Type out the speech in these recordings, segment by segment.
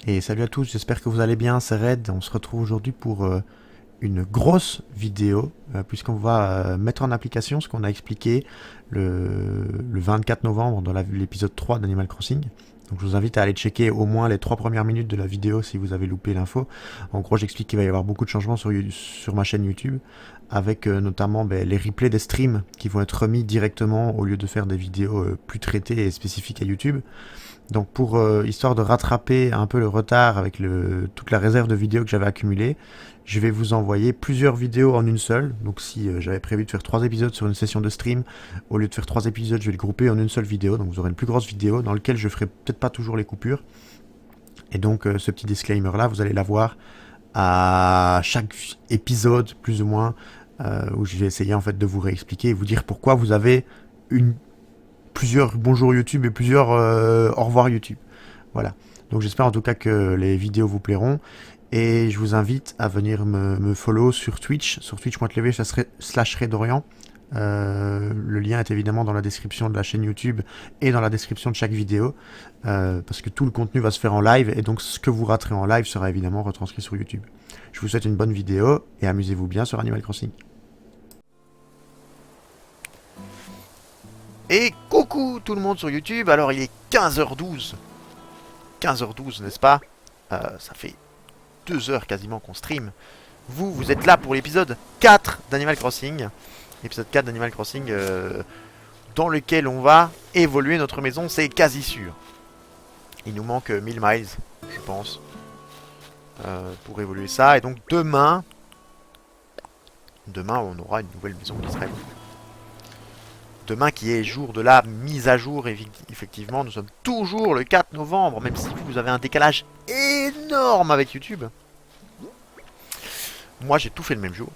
Et salut à tous, j'espère que vous allez bien, c'est Red. On se retrouve aujourd'hui pour une grosse vidéo, puisqu'on va mettre en application ce qu'on a expliqué le 24 novembre dans l'épisode 3 d'Animal Crossing. Donc je vous invite à aller checker au moins les 3 premières minutes de la vidéo si vous avez loupé l'info. En gros, j'explique qu'il va y avoir beaucoup de changements sur ma chaîne YouTube, avec notamment les replays des streams qui vont être remis directement au lieu de faire des vidéos plus traitées et spécifiques à YouTube. Donc pour histoire de rattraper un peu le retard avec toute la réserve de vidéos que j'avais accumulée, je vais vous envoyer plusieurs vidéos en une seule. Donc si j'avais prévu de faire 3 épisodes sur une session de stream, au lieu de faire 3 épisodes, je vais le grouper en une seule vidéo. Donc vous aurez une plus grosse vidéo dans laquelle je ferai peut-être pas toujours les coupures. Et donc ce petit disclaimer là, vous allez l'avoir à chaque épisode plus ou moins, où je vais essayer en fait de vous réexpliquer et vous dire pourquoi vous avez plusieurs bonjour YouTube et plusieurs au revoir YouTube. Voilà. Donc j'espère en tout cas que les vidéos vous plairont. Et je vous invite à venir me follow sur Twitch, sur twitch.tv/redorian. Le lien est évidemment dans la description de la chaîne YouTube et dans la description de chaque vidéo, parce que tout le contenu va se faire en live, et donc ce que vous raterez en live sera évidemment retranscrit sur YouTube. Je vous souhaite une bonne vidéo et amusez-vous bien sur Animal Crossing. Et coucou tout le monde sur YouTube. Alors il est 15h12. 15h12, n'est-ce pas? Ça fait 2 heures quasiment qu'on stream. Vous êtes là pour l'épisode 4 d'Animal Crossing. L'épisode 4 d'Animal Crossing, dans lequel on va évoluer notre maison, c'est quasi sûr. Il nous manque 1000 miles, je pense, pour évoluer ça. Et donc demain, on aura une nouvelle maison qui sera évoluée. Demain qui est jour de la mise à jour, effectivement, nous sommes toujours le 4 novembre, même si vous avez un décalage énorme avec YouTube. Moi j'ai tout fait le même jour,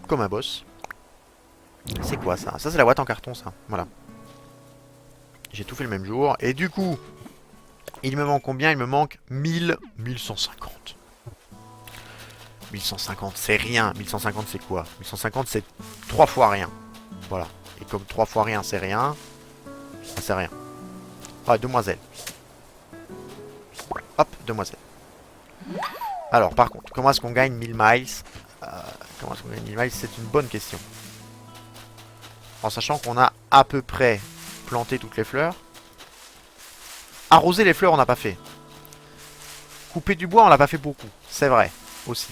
comme un boss. C'est quoi ça? Ça c'est la boîte en carton, ça, voilà. J'ai tout fait le même jour, et du coup, il me manque combien? Il me manque 1150. 1150 c'est rien, 1150 c'est quoi? 1150 c'est 3 fois rien, voilà. Et comme 3 fois rien c'est rien, ça c'est rien. Ah, demoiselle. Hop, demoiselle. Alors par contre, comment est-ce qu'on gagne 1000 miles? Comment est-ce qu'on gagne 1000 miles? C'est une bonne question. En sachant qu'on a à peu près planté toutes les fleurs. Arroser les fleurs on n'a pas fait. Couper du bois on n'a pas fait beaucoup, c'est vrai, aussi.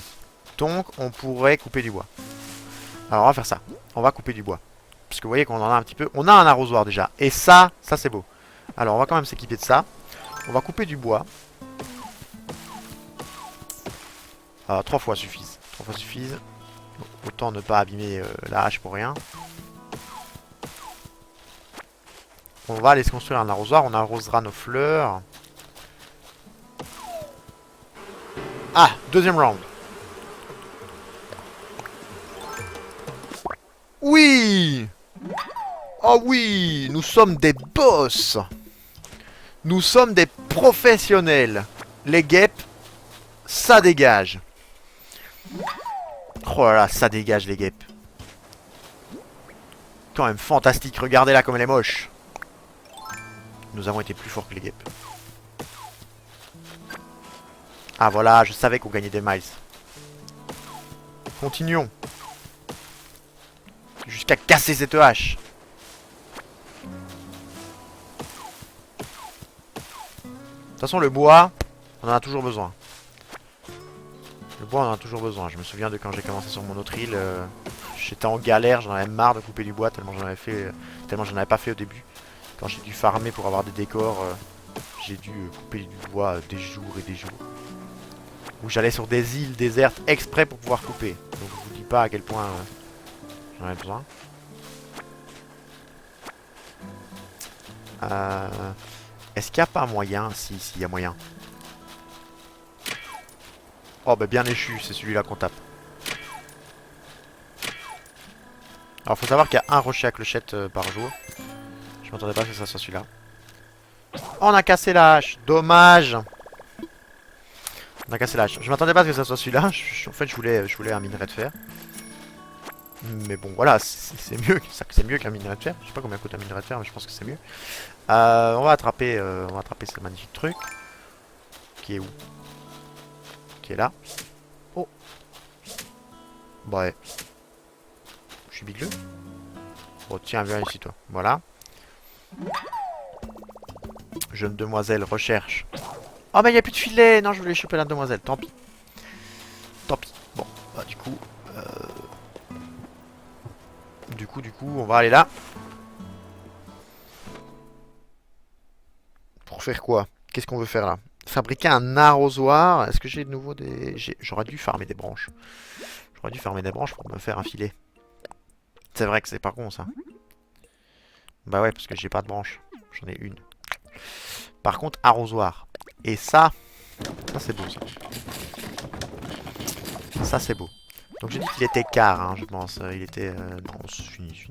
Donc on pourrait couper du bois. Alors on va faire ça, on va couper du bois. Parce que vous voyez qu'on en a un petit peu. On a un arrosoir déjà. Et ça c'est beau. Alors on va quand même s'équiper de ça. On va couper du bois. 3 fois suffisent. 3 fois suffisent. Autant ne pas abîmer la hache pour rien. On va aller se construire un arrosoir. On arrosera nos fleurs. Ah, deuxième round. Oui! Oh oui! Nous sommes des boss! Nous sommes des professionnels. Les guêpes, ça dégage. Oh là là, ça dégage les guêpes. Quand même fantastique. Regardez-la comme elle est moche. Nous avons été plus forts que les guêpes. Ah voilà, je savais qu'on gagnait des miles. Continuons. Jusqu'à casser cette hache. De toute façon, le bois, on en a toujours besoin. Le bois, on en a toujours besoin. Je me souviens de quand j'ai commencé sur mon autre île. J'étais en galère, j'en avais marre de couper du bois tellement j'en avais fait, tellement j'en avais pas fait au début. Quand j'ai dû farmer pour avoir des décors, j'ai dû couper du bois des jours et des jours. Où j'allais sur des îles désertes exprès pour pouvoir couper. Donc je vous dis pas à quel point j'en avais besoin. Est-ce qu'il n'y a pas moyen? Si, il y a moyen. Oh bah bien échu, c'est celui-là qu'on tape. Alors faut savoir qu'il y a un rocher à clochette par jour. Je m'attendais pas à ce que ça soit celui-là. Oh, on a cassé la hache, dommage. On a cassé la hache. Je m'attendais pas à ce que ça soit celui-là. En fait je voulais un minerai de fer. Mais bon voilà, c'est mieux, c'est mieux qu'un minerai de fer. Je sais pas combien coûte un minerai de fer, mais je pense que c'est mieux. On va attraper ce magnifique truc. Qui est où? qui est là. Oh. Ouais. Je suis bigleux. Bon, tiens, viens ici, toi. Voilà. Jeune demoiselle recherche. Oh, mais il n'y a plus de filet. Non, je voulais choper la demoiselle. Tant pis. Tant pis. Bon, bah, du coup... on va aller là. Pour faire quoi? Qu'est-ce qu'on veut faire là? Fabriquer un arrosoir. Est-ce que j'ai de nouveau des... J'aurais dû farmer des branches. J'aurais dû farmer des branches pour me faire un filet. C'est vrai que c'est pas con ça. Bah ouais, parce que j'ai pas de branches. J'en ai une. Par contre, arrosoir. Et ça c'est beau ça. Ça c'est beau. Donc j'ai dit qu'il était quart, hein, je pense. Il était... non, c'est fini.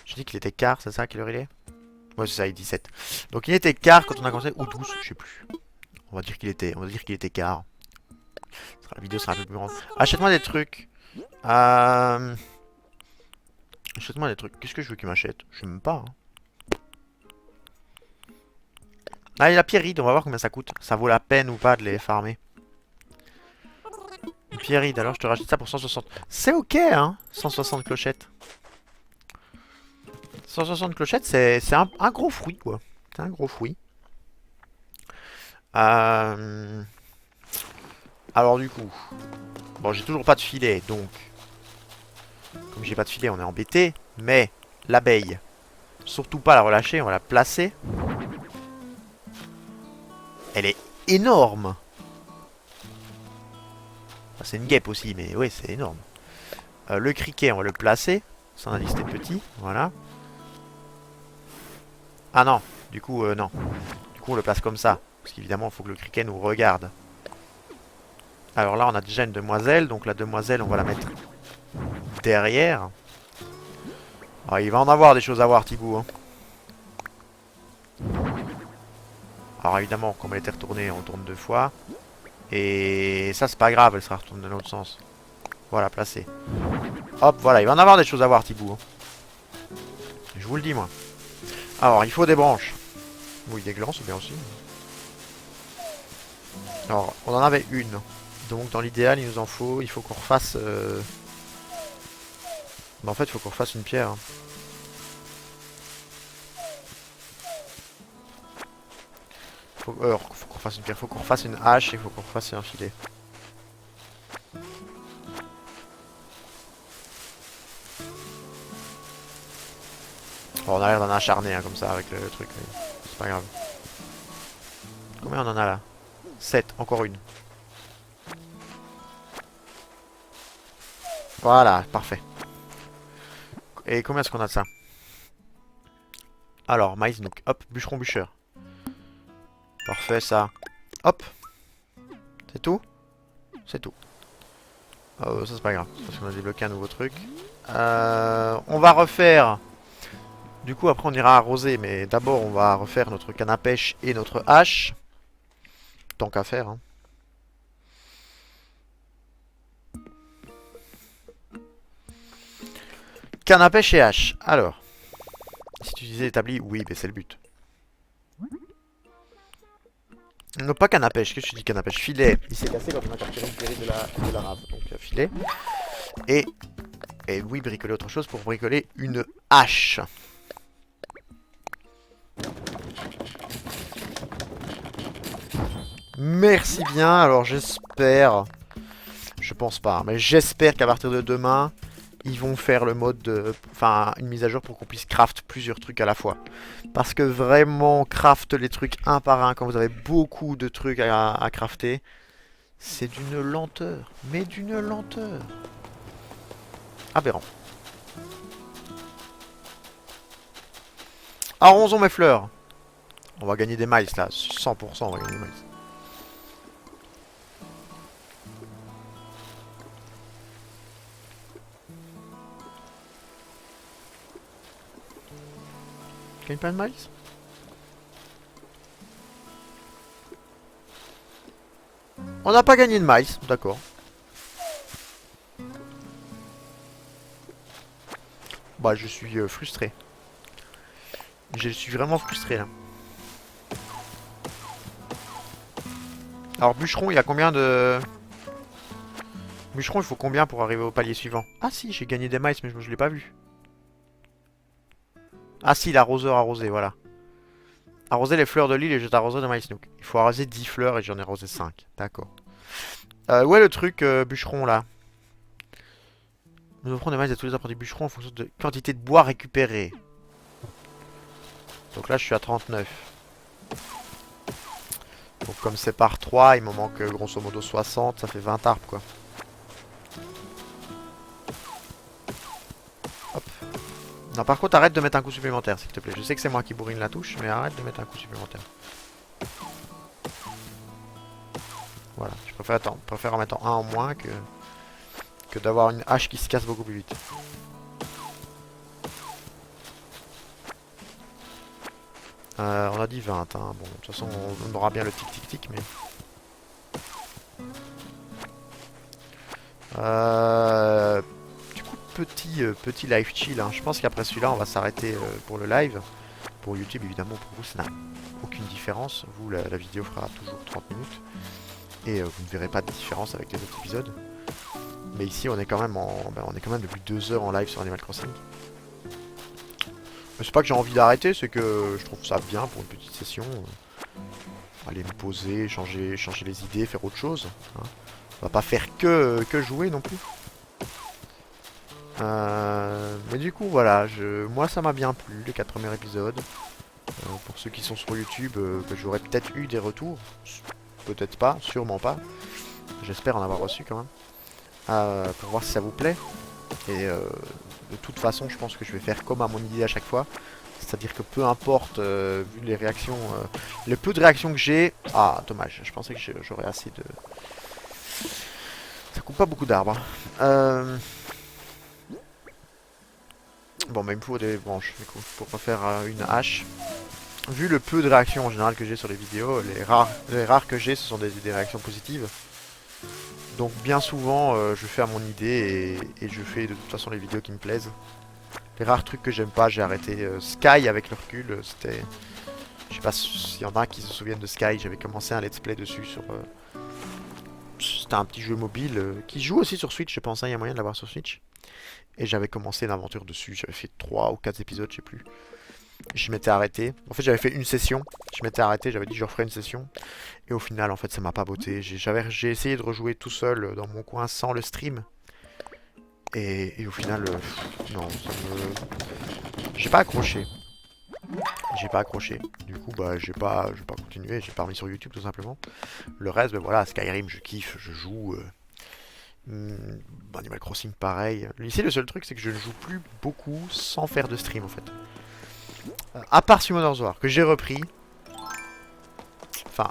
J'ai dit qu'il était quart, c'est ça, quelle heure il est? Ouais, c'est ça, il est 17. Donc il était quart quand on a commencé, ou 12, je sais plus. On va dire qu'il était quart. La vidéo sera un peu plus grande. Achète-moi des trucs. Achète-moi des trucs. Qu'est-ce que je veux qu'il m'achète? Je sais même pas. Hein. Ah, il y a la pierride, on va voir combien ça coûte. Ça vaut la peine ou pas de les farmer. Une pierride, alors je te rajoute ça pour 160. C'est ok, hein, 160 clochettes. 160 clochettes, c'est un gros fruit, quoi. C'est un gros fruit. Alors du coup... Bon, j'ai toujours pas de filet, donc... Comme j'ai pas de filet, on est embêté. Mais, l'abeille... Surtout pas la relâcher, on va la placer. Elle est énorme. Enfin, c'est une guêpe aussi, mais oui, c'est énorme. Le criquet, on va le placer. Ça, on a dit c'était petit, voilà. Ah non, du coup, non. Du coup, on le place comme ça. Parce qu'évidemment, il faut que le criquet nous regarde. Alors là, on a déjà une demoiselle. Donc la demoiselle, on va la mettre derrière. Alors, il va en avoir des choses à voir, Thibaut. Hein. Alors évidemment, comme elle était retournée, on tourne 2 fois. Et ça, c'est pas grave, elle sera retournée dans l'autre sens. Voilà, placé. Hop, voilà, il va en avoir des choses à voir, Thibaut. Hein. Je vous le dis, moi. Alors, il faut des branches. Oui, des glands, c'est bien aussi. Alors, on en avait une. Donc, dans l'idéal, il nous en faut... Il faut qu'on refasse... Bah, en fait, il faut qu'on refasse une pierre. Hein. Faut qu'on refasse une pierre. Faut qu'on refasse une hache et il faut qu'on refasse un filet. Bon, on a l'air d'un acharné, hein, comme ça, avec le truc. C'est pas grave. Combien on en a là? 7, encore une. Voilà, parfait. Et combien est-ce qu'on a de ça? Alors, maïs, donc, hop, bûcheron, bûcheur. Parfait, ça. Hop. C'est tout? C'est tout. Oh, ça c'est pas grave, parce qu'on a débloqué un nouveau truc. On va refaire... Du coup, après on ira arroser, mais d'abord on va refaire notre canne à pêche et notre hache. Tant qu'à faire, hein. Canne à pêche et hache. Alors, si tu disais établi, oui, mais c'est le but. Non, pas canne à pêche, qu'est-ce que je dis canne à pêche? Filet. Il s'est cassé quand on a capturé une série de la rave. Donc filet. Et oui, bricoler autre chose pour bricoler une hache. Merci bien, alors j'espère... Je pense pas, mais j'espère qu'à partir de demain, ils vont faire le mode de... Enfin, une mise à jour pour qu'on puisse craft plusieurs trucs à la fois. Parce que vraiment, craft les trucs un par un, quand vous avez beaucoup de trucs à crafter, c'est d'une lenteur. Mais d'une lenteur. Aberrant. Arrosons mes fleurs. On va gagner des miles là, 100% on va gagner des miles. Gagne plein de miles? On n'a pas gagné de miles, d'accord. Bah je suis frustré. Je suis vraiment frustré là. Alors bûcheron, il y a combien de... Bûcheron, il faut combien pour arriver au palier suivant? Ah si, j'ai gagné des maïs, mais je l'ai pas vu. Ah si, l'arroseur arrosé, voilà. Arroser les fleurs de l'île et je t'arroserai de maïs nook. Il faut arroser 10 fleurs et j'en ai arrosé 5. D'accord. Où est le truc bûcheron là? Nous offrons des maïs à tous les apprentis bûcherons en fonction de quantité de bois récupéré. Donc là, je suis à 39. Donc comme c'est par 3, il me manque grosso modo 60, ça fait 20 arbres quoi. Hop. Non, par contre, arrête de mettre un coup supplémentaire, s'il te plaît. Je sais que c'est moi qui bourrine la touche, mais arrête de mettre un coup supplémentaire. Voilà, je préfère en mettre un en moins que d'avoir une hache qui se casse beaucoup plus vite. On a dit 20, hein. Bon, de toute façon, on aura bien le tic-tic-tic, mais... Du coup, petit live chill, hein. Je pense qu'après celui-là, on va s'arrêter pour le live. Pour YouTube, évidemment, pour vous, ça n'a aucune différence. Vous, la vidéo fera toujours 30 minutes. Et vous ne verrez pas de différence avec les autres épisodes. Mais ici, on est quand même on est quand même depuis 2 heures en live sur Animal Crossing. Mais c'est pas que j'ai envie d'arrêter, c'est que je trouve ça bien pour une petite session. Aller me poser, changer les idées, faire autre chose. Hein. On va pas faire que jouer non plus. Mais du coup, voilà, moi ça m'a bien plu, les 4 premiers épisodes. Pour ceux qui sont sur YouTube, j'aurais peut-être eu des retours. Peut-être pas, sûrement pas. J'espère en avoir reçu quand même. Pour voir si ça vous plaît. Et de toute façon, je pense que je vais faire comme à mon idée à chaque fois. C'est-à-dire que peu importe, vu les réactions, le peu de réactions que j'ai... Ah, dommage, je pensais que j'aurais assez de... Ça coupe pas beaucoup d'arbres. Bon, mais il me faut des branches, du coup, pour refaire une hache. Vu le peu de réactions en général que j'ai sur les vidéos, les rares que j'ai, ce sont des réactions positives. Donc bien souvent, je fais à mon idée et je fais de toute façon les vidéos qui me plaisent. Les rares trucs que j'aime pas, j'ai arrêté. Sky avec le recul, c'était... Je sais pas s'il y en a qui se souviennent de Sky, j'avais commencé un let's play dessus sur... C'était un petit jeu mobile qui joue aussi sur Switch, je pense, hein, il y a moyen de l'avoir sur Switch. Et j'avais commencé une aventure dessus, j'avais fait 3 ou 4 épisodes, je sais plus. Je m'étais arrêté. En fait, j'avais fait une session. Je m'étais arrêté, j'avais dit je referai une session. Et au final, en fait, ça m'a pas botté. J'ai essayé de rejouer tout seul dans mon coin sans le stream. Et au final, non, ça me... J'ai pas accroché. J'ai pas accroché. Du coup, bah, j'ai pas continué. J'ai pas remis sur YouTube tout simplement. Le reste, ben voilà, Skyrim, je kiffe, je joue. Animal Crossing, pareil. Ici, le seul truc, c'est que je ne joue plus beaucoup sans faire de stream en fait. À part Summoner's War, que j'ai repris. Enfin,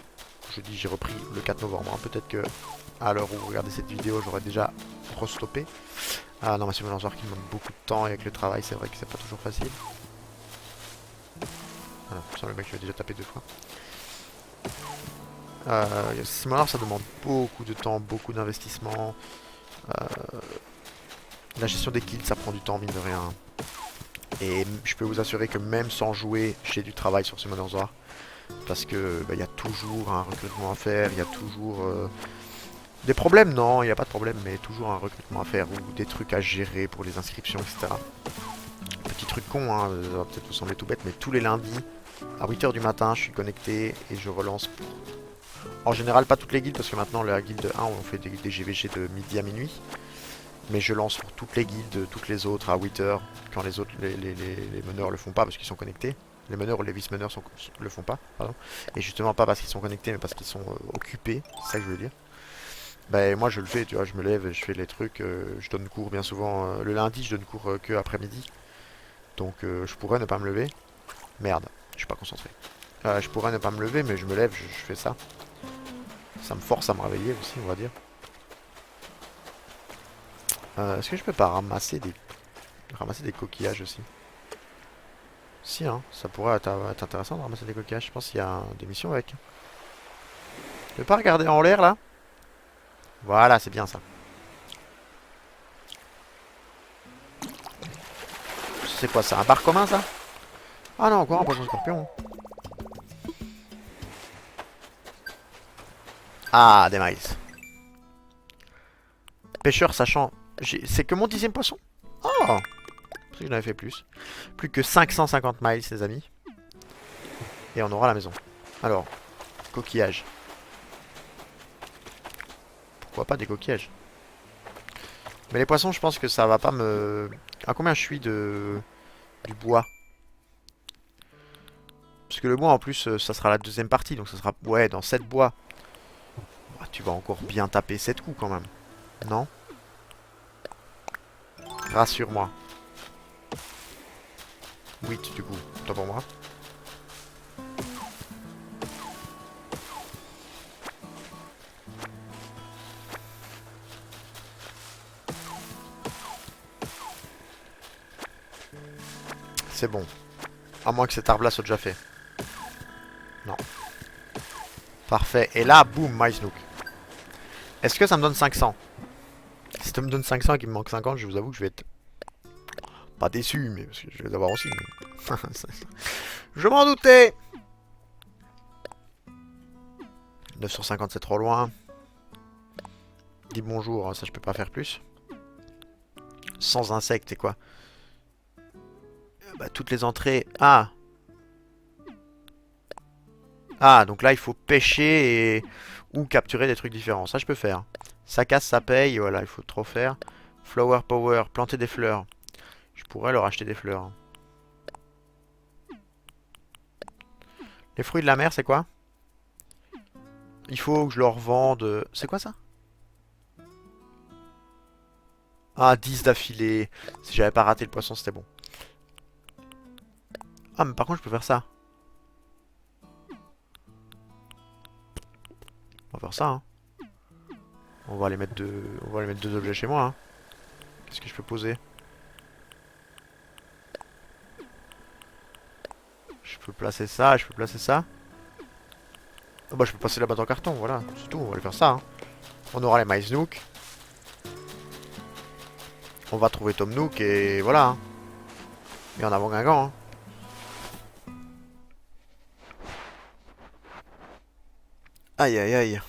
je dis j'ai repris le 4 novembre. Hein. Peut-être que à l'heure où vous regardez cette vidéo, j'aurais déjà restoppé. Ah non, mais Summoner's War qui me demande beaucoup de temps et avec le travail, c'est vrai que c'est pas toujours facile. Voilà, ça, le mec, je vais déjà taper 2 fois. Summoner's, ça demande beaucoup de temps, beaucoup d'investissement. La gestion des kills, ça prend du temps, mine de rien. Et je peux vous assurer que même sans jouer, j'ai du travail sur Summoner's War. Parce que y a toujours un recrutement à faire, il y a toujours des problèmes, non, il n'y a pas de problème, mais toujours un recrutement à faire ou des trucs à gérer pour les inscriptions, etc. Petit truc con, hein, ça va peut-être vous sembler tout bête, mais tous les lundis, à 8 h du matin, je suis connecté et je relance pour... En général, pas toutes les guildes, parce que maintenant, la guilde 1, on fait des GVG de midi à minuit. Mais je lance pour toutes les guildes, toutes les autres à 8 h, quand les autres, les meneurs le font pas parce qu'ils sont connectés. Les meneurs ou les vice-meneurs le font pas, pardon. Et justement pas parce qu'ils sont connectés, mais parce qu'ils sont occupés, c'est ça que je veux dire. Ben moi je le fais, tu vois, je me lève, je fais les trucs, je donne cours bien souvent. Le lundi, je donne cours que après-midi. Donc je pourrais ne pas me lever. Merde, je suis pas concentré. Je pourrais ne pas me lever, mais je me lève, je fais ça. Ça me force à me réveiller aussi, on va dire. Est-ce que je peux pas ramasser des coquillages aussi? Si, hein, ça pourrait être intéressant de ramasser des coquillages. Je pense qu'il y a des missions avec. Tu veux pas regarder en l'air là? Voilà, c'est bien ça. C'est quoi ça? Un bar commun ça? Ah non, encore un poisson scorpion. Ah, des maïs. Pêcheur sachant... C'est que mon 10e poisson. Oh, parce que j'en avais fait plus. Plus que 550 miles, les amis. Et on aura la maison. Alors, coquillage. Pourquoi pas des coquillages? Mais les poissons, je pense que ça va pas me... À combien je suis du bois? Parce que le bois, en plus, ça sera la deuxième partie. Donc ça sera... Ouais, dans 7 bois. Oh, tu vas encore bien taper 7 coups, quand même. Non? Rassure-moi. 8, du coup. Toi pour moi. C'est bon. À moins que cet arbre-là soit déjà fait. Non. Parfait. Et là, boum, MySnook. Est-ce que ça me donne 500? Si ça me donne 500 et qu'il me manque 50, je vous avoue que je vais être... Pas déçu, mais parce que je vais les avoir aussi. Mais... je m'en doutais. 9 sur 50, c'est trop loin. Dis bonjour, ça je peux pas faire plus. Sans insectes et quoi? Bah, toutes les entrées... Ah! Ah, donc là, il faut pêcher et... ou capturer des trucs différents. Ça, je peux faire. Ça casse, ça paye. Voilà, il faut trop faire. Flower power, planter des fleurs. Je pourrais leur acheter des fleurs. Les fruits de la mer, c'est quoi? Il faut que je leur vende... C'est quoi ça? Ah, 10 d'affilée. Si j'avais pas raté le poisson, c'était bon. Ah, mais par contre, je peux faire ça. On va faire ça, hein. On va aller mettre deux objets chez moi, hein. Qu'est-ce que je peux poser? Je peux placer ça, je peux placer ça. Oh bah je peux passer la boîte en carton, voilà, c'est tout, on va aller faire ça, hein. On aura les MySnook. On va trouver Tom Nook et voilà, hein. Et en avant Guingamp, hein. Aïe aïe aïe.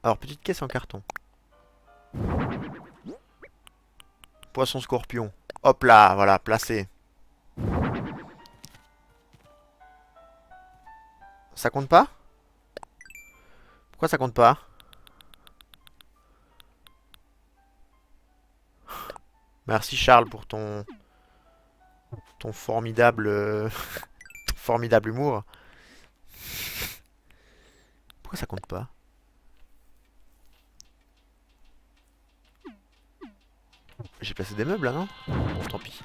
Alors petite caisse en carton. Poisson scorpion. Hop là, voilà, placé. Ça compte pas? Pourquoi ça compte pas? Merci Charles pour ton formidable formidable humour. Pourquoi ça compte pas? J'ai placé des meubles là, non? Bon, tant pis.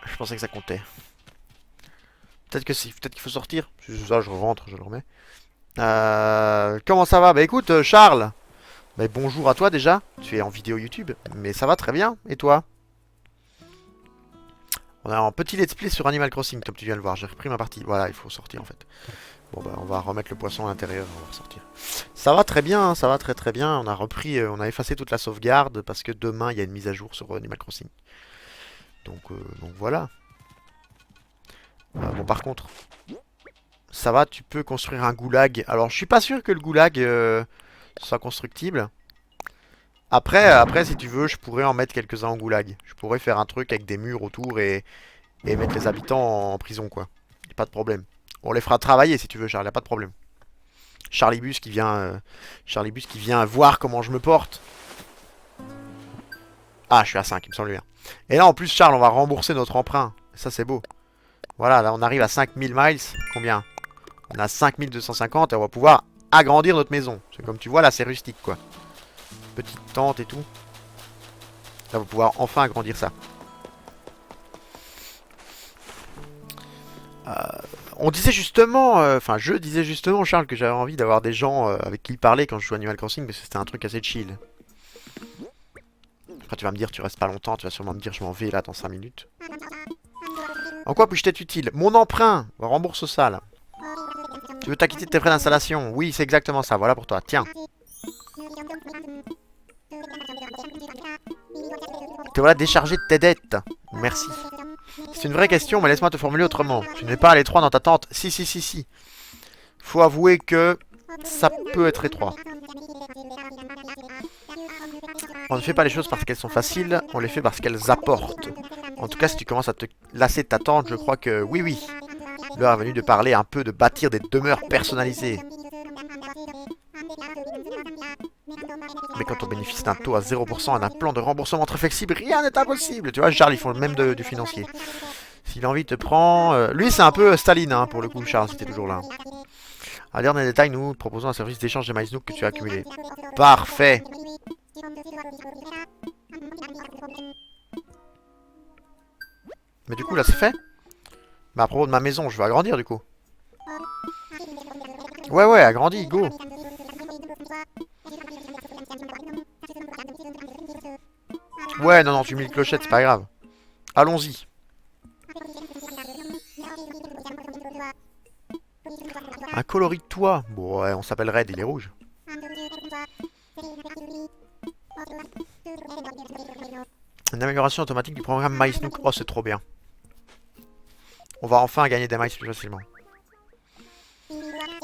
Je pensais que ça comptait. Peut-être que si, peut-être qu'il faut sortir. C'est ça, je rentre, je le remets. Comment ça va? Bah écoute, Charles. Bah bonjour à toi déjà. Tu es en vidéo YouTube, mais ça va très bien. Et toi? On a un petit let's play sur Animal Crossing, comme tu viens de le voir. J'ai repris ma partie. Voilà, il faut sortir en fait. Bon bah on va remettre le poisson à l'intérieur, on va ressortir. Ça va très bien, hein, ça va très très bien. On a repris, on a effacé toute la sauvegarde parce que demain il y a une mise à jour sur Animal Crossing. Donc voilà. Bon par contre, ça va, tu peux construire un goulag. Alors je suis pas sûr que le goulag soit constructible. Après si tu veux, je pourrais en mettre quelques-uns en goulag. Je pourrais faire un truc avec des murs autour et mettre les habitants en prison quoi. Pas de problème. On les fera travailler si tu veux, Charles, y a pas de problème. Charlibus qui vient voir comment je me porte. Ah, je suis à 5, il me semble bien. Et là, en plus, Charles, on va rembourser notre emprunt. Ça, c'est beau. Voilà, là, on arrive à 5000 miles. Combien? On a 5250 et on va pouvoir agrandir notre maison. Parce que comme tu vois, là, c'est rustique, quoi. Petite tente et tout. Là, on va pouvoir enfin agrandir ça. On disait justement, enfin je disais justement Charles que j'avais envie d'avoir des gens avec qui parler quand je joue Animal Crossing parce que c'était un truc assez chill. Après tu vas me dire tu restes pas longtemps, tu vas sûrement me dire je m'en vais là dans 5 minutes. En quoi puis-je t'être utile? Mon emprunt, rembourse ça là. Tu veux t'acquitter de tes frais d'installation? Oui c'est exactement ça, voilà pour toi, tiens. Te voilà déchargé de tes dettes, merci. C'est une vraie question, mais laisse-moi te formuler autrement. Tu n'es pas à l'étroit dans ta tente. Si. Faut avouer que ça peut être étroit. On ne fait pas les choses parce qu'elles sont faciles, on les fait parce qu'elles apportent. En tout cas, si tu commences à te lasser de t'attendre, je crois que oui, oui. L'heure est venue de parler un peu, de bâtir des demeures personnalisées. Mais quand on bénéficie d'un taux à 0% et d'un plan de remboursement très flexible, rien n'est impossible. Tu vois, Charles, ils font le même du financier. Si l'envie te prend... Lui, c'est un peu Staline, hein, pour le coup, Charles, si t'es toujours là. À lire dans les détails, nous proposons un service d'échange de MySnook que tu as accumulé. Parfait. Mais du coup, là, c'est fait. Mais à propos de ma maison, je veux agrandir, du coup. Ouais, ouais, agrandis, go. Ouais, non, non, tu mets une clochette, c'est pas grave. Allons-y. Un coloris de toit. Bon, ouais, on s'appelle Red, il est rouge. Une amélioration automatique du programme MySnook. Oh, c'est trop bien. On va enfin gagner des miles plus facilement.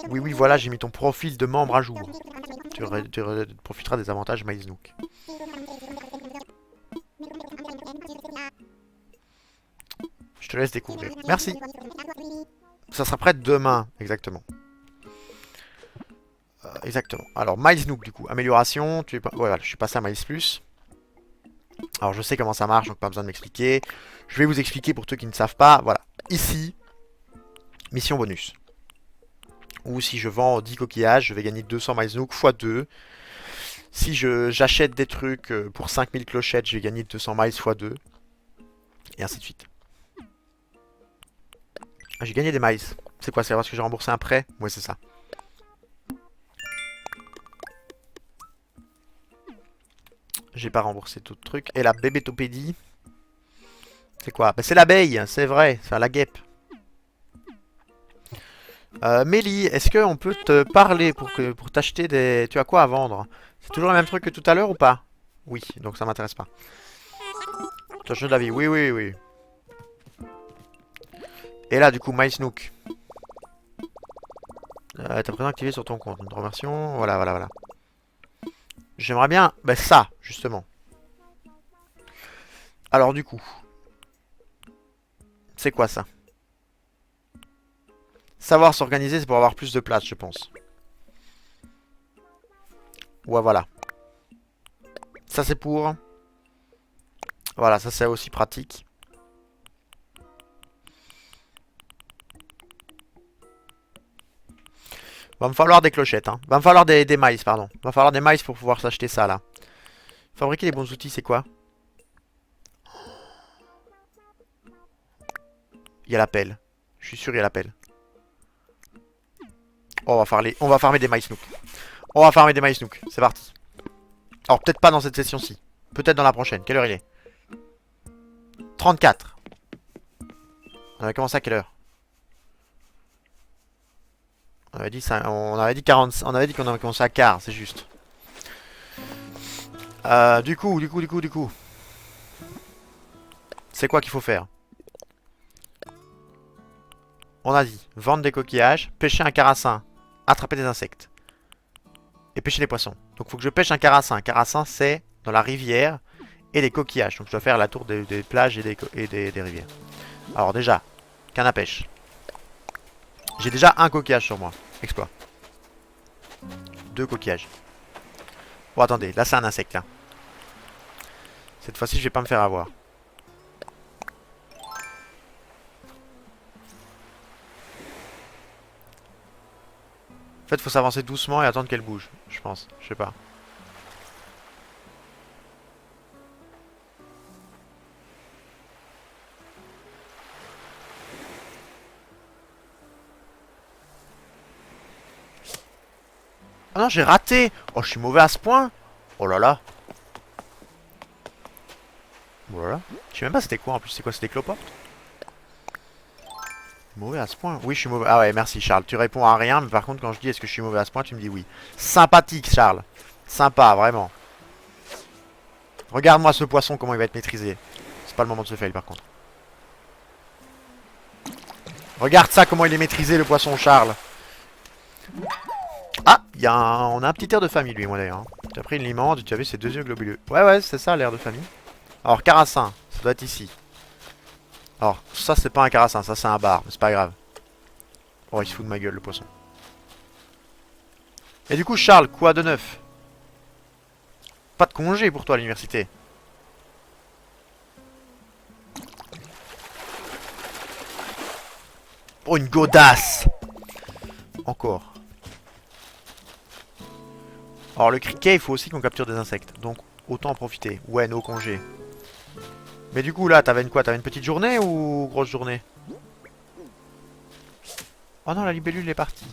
Oui, oui, voilà, j'ai mis ton profil de membre à jour. Tu profiteras des avantages MySnook. Je te laisse découvrir. Merci. Ça sera prêt demain, exactement. Exactement. Alors, MySnook, du coup. Amélioration. Ouais, voilà, je suis passé à Miles+. Alors, je sais comment ça marche, donc pas besoin de m'expliquer. Je vais vous expliquer pour ceux qui ne savent pas. Voilà. Ici, mission bonus. Ou si je vends 10 coquillages, je vais gagner 200 MySnook x 2. Si j'achète des trucs pour 5000 clochettes, je vais gagner 200 miles x 2. Et ainsi de suite. Ah, j'ai gagné des miles. C'est quoi? C'est parce que j'ai remboursé un prêt? Ouais, c'est ça. J'ai pas remboursé tout le truc. Et la bébétopédie. C'est quoi? Bah, c'est l'abeille, c'est vrai. Enfin, la guêpe. Mélie, est-ce qu'on peut te parler pour t'acheter des... Tu as quoi à vendre? C'est toujours le même truc que tout à l'heure ou pas? Oui, donc ça m'intéresse pas. T'achètes de la vie, oui, oui, oui. Et là, du coup, MySnook. T'as présent activé sur ton compte. Une remerciement. Voilà, voilà, voilà. J'aimerais bien... Bah ça, justement. Alors, du coup. C'est quoi ça? Savoir s'organiser, c'est pour avoir plus de place, je pense. Ouais, voilà. Ça, c'est pour... Voilà, ça, c'est aussi pratique. Va me falloir des clochettes, hein. Va me falloir des maïs, pardon. Va me falloir des maïs pour pouvoir s'acheter ça, là. Fabriquer les bons outils, c'est quoi? Il y a la pelle. Je suis sûr, il y a la pelle. Oh, on va farmer des MySnook. On va farmer des MySnook. C'est parti. Alors, peut-être pas dans cette session-ci. Peut-être dans la prochaine. Quelle heure il est? 34. On avait commencé à quelle heure? On avait dit ça, on avait dit 40, on avait dit qu'on avait commencé à quart, c'est juste. Du coup. C'est quoi qu'il faut faire? On a dit vendre des coquillages, pêcher un carassin, attraper des insectes. Et pêcher des poissons. Donc il faut que je pêche un carassin. Un carassin, c'est dans la rivière et des coquillages. Donc je dois faire la tour des plages et des rivières. Alors déjà, canne à pêche. J'ai déjà un coquillage sur moi. Exploit. 2 coquillages. Bon, attendez. Là, c'est un insecte, là. Cette fois-ci, je vais pas me faire avoir. En fait, faut s'avancer doucement et attendre qu'elle bouge. Je pense. Je sais pas. Ah non, j'ai raté. Oh, je suis mauvais à ce point. Oh là là. Voilà. Je sais même pas c'était quoi en plus. C'est quoi? C'était cloporte? Mauvais à ce point? Oui, je suis mauvais. Ah ouais, merci Charles. Tu réponds à rien, mais par contre, quand je dis est-ce que je suis mauvais à ce point, tu me dis oui. Sympathique, Charles. Sympa, vraiment. Regarde-moi ce poisson, comment il va être maîtrisé. C'est pas le moment de se fail, par contre. Regarde ça, comment il est maîtrisé, le poisson, Charles. Ah, on a un petit air de famille, lui, moi, d'ailleurs. Hein. Tu as pris une limande, tu as vu ses deux yeux globuleux. Ouais, ouais, c'est ça, l'air de famille. Alors, Carassin, ça doit être ici. Alors, ça, c'est pas un Carassin, ça, c'est un bar, mais c'est pas grave. Oh, il se fout de ma gueule, le poisson. Et du coup, Charles, quoi de neuf? Pas de congé pour toi à l'université. Oh, une godasse. Encore. Alors, le criquet, il faut aussi qu'on capture des insectes. Donc, autant en profiter. Ouais, nos congés. Mais du coup, là, t'avais une quoi? T'avais une petite journée ou grosse journée? Oh non, la libellule est partie.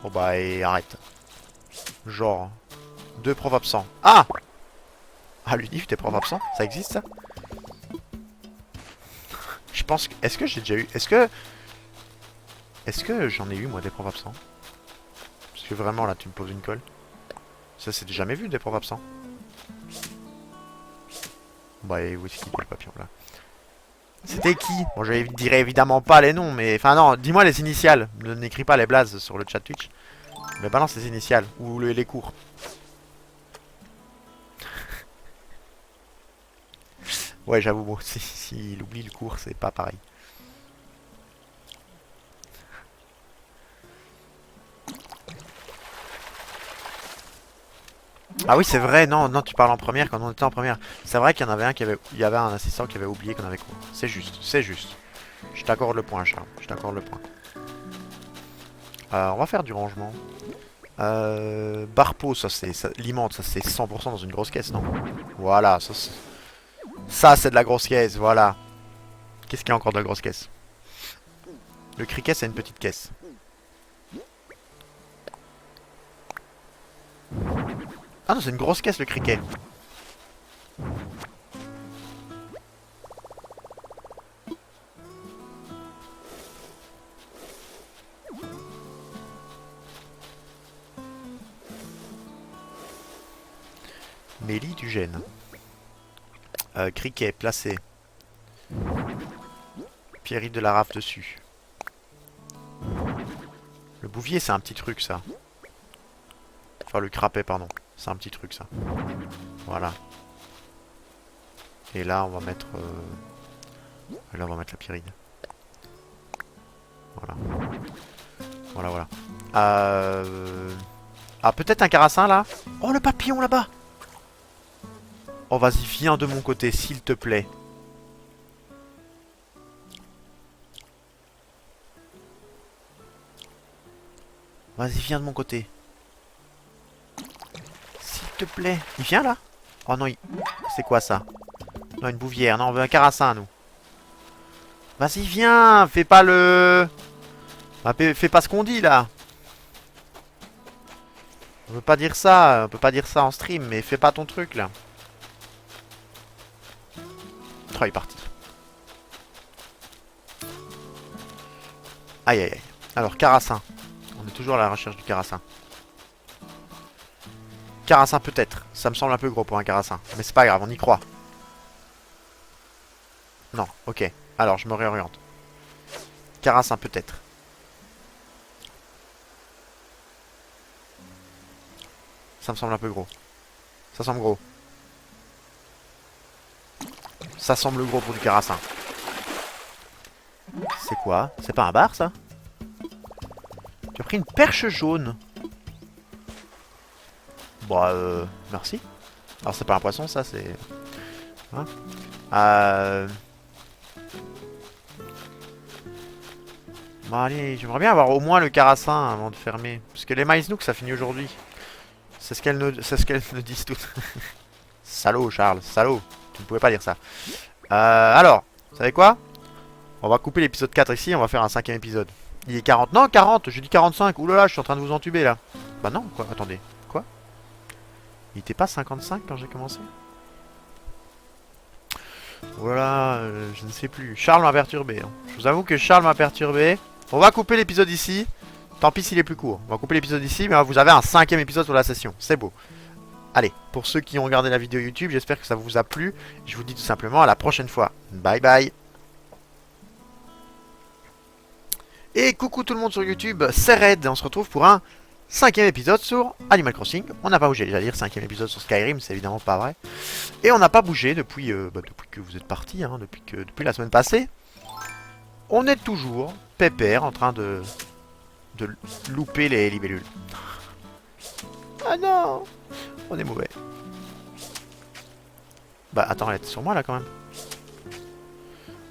Bon bah, et arrête. Genre, 2 profs absents. Ah! Ah, l'unif, t'es prof absent? Ça existe, ça? Je pense que... Est-ce que j'ai déjà eu... Est-ce que j'en ai eu, moi, des profs absents? Parce que vraiment, là, tu me poses une colle. Ça, c'est jamais vu, des profs absents. Bah, et où est-ce qu'il est, le papillon, là? C'était qui? Bon, je dirais évidemment pas les noms, mais... Enfin, non, dis-moi les initiales. Ne n'écris pas les blazes sur le chat Twitch. Mais balance les initiales. Ou les cours. Ouais, j'avoue, bon, s'il oublie le cours, c'est pas pareil. Ah oui, c'est vrai, non, non, tu parles en première quand on était en première. C'est vrai qu'il y en avait un qui avait... Il y avait un assistant qui avait oublié qu'on avait cours. C'est juste, c'est juste. Je t'accorde le point, Charles. Je t'accorde le point. On va faire du rangement. Barpo, ça c'est... Limande, ça c'est 100% dans une grosse caisse, non? Voilà, ça c'est... Ça c'est de la grosse caisse, voilà. Qu'est-ce qu'il y a encore de la grosse caisse? Le criquet, c'est une petite caisse. Ah non, c'est une grosse caisse, le criquet. Mélie du gène. Criquet, placé. Pierrite de la rafle dessus. Le bouvier, c'est un petit truc, ça. Enfin, le crapet, pardon. C'est un petit truc, ça. Voilà. Et là, on va mettre... Là, on va mettre la pyride. Voilà. Voilà, voilà. Ah, peut-être un carassin, là? Oh, le papillon, là-bas! Oh, vas-y, viens de mon côté, s'il te plaît. Vas-y, viens de mon côté. S'il te plaît. Il vient, là? Oh non, c'est quoi, ça? Non, une bouvière. Non, on veut un carassin, nous. Vas-y, viens! Fais pas le... Bah, fais pas ce qu'on dit, là. On peut pas dire ça. On peut pas dire ça en stream, mais fais pas ton truc, là. Oh, il est parti. Aïe, aïe, aïe. Alors, carassin. On est toujours à la recherche du carassin. Carassin, peut-être. Ça me semble un peu gros pour un carassin. Mais c'est pas grave, on y croit. Non, ok. Alors, je me réoriente. Carassin, peut-être. Ça me semble un peu gros. Ça semble gros. Ça semble gros pour du carassin. C'est quoi? C'est pas un bar, ça? Tu as pris une perche jaune. Bah, merci. Alors, c'est pas un poisson, ça, c'est... Hein? Bon, allez, j'aimerais bien avoir au moins le carassin avant de fermer. Parce que les maïsnouks, ça finit aujourd'hui. C'est ce qu'elles nous disent toutes. Salaud, Charles, salaud. Tu ne pouvais pas dire ça. Alors, vous savez quoi? On va couper l'épisode 4 ici, on va faire un 5ème épisode. Il est 40. Non, 40, je dis 45. Oulala, je suis en train de vous entuber là. Bah non, quoi, attendez. Quoi? Il était pas 55 quand j'ai commencé? Voilà, je ne sais plus. Charles m'a perturbé. Hein. Je vous avoue que Charles m'a perturbé. On va couper l'épisode ici. Tant pis s'il est plus court. On va couper l'épisode ici, mais vous avez un 5ème épisode sur la session. C'est beau. Allez, pour ceux qui ont regardé la vidéo YouTube, j'espère que ça vous a plu. Je vous dis tout simplement à la prochaine fois. Bye bye. Et coucou tout le monde sur YouTube, c'est Red et on se retrouve pour un 5ème épisode sur Animal Crossing. On n'a pas bougé, j'allais dire 5ème épisode sur Skyrim, c'est évidemment pas vrai. Et on n'a pas bougé depuis, depuis que vous êtes partis, hein, depuis la semaine passée. On est toujours pépère en train de louper les libellules. Ah non, on est mauvais. Bah attends, elle est sur moi là quand même.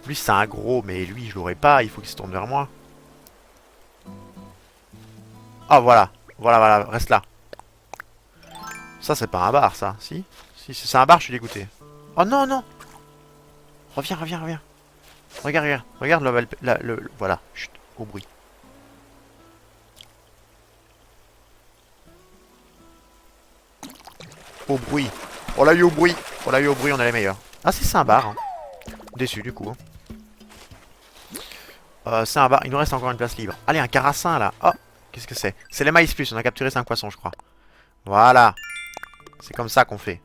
Lui c'est un gros, mais lui je l'aurai pas, il faut qu'il se tourne vers moi. Ah voilà, voilà, reste là. Ça c'est pas un bar ça, si? Si c'est un bar, je suis dégoûté. Oh non, non. Reviens. Regarde voilà, chut, au bruit. Au bruit. On l'a eu au bruit, on est les meilleurs. Ah si c'est un bar, hein. Déçu du coup. C'est un bar, il nous reste encore une place libre. Allez, un carassin là. Oh, qu'est-ce que c'est? C'est les maïs plus, on a capturé 5 poissons je crois. Voilà. C'est comme ça qu'on fait.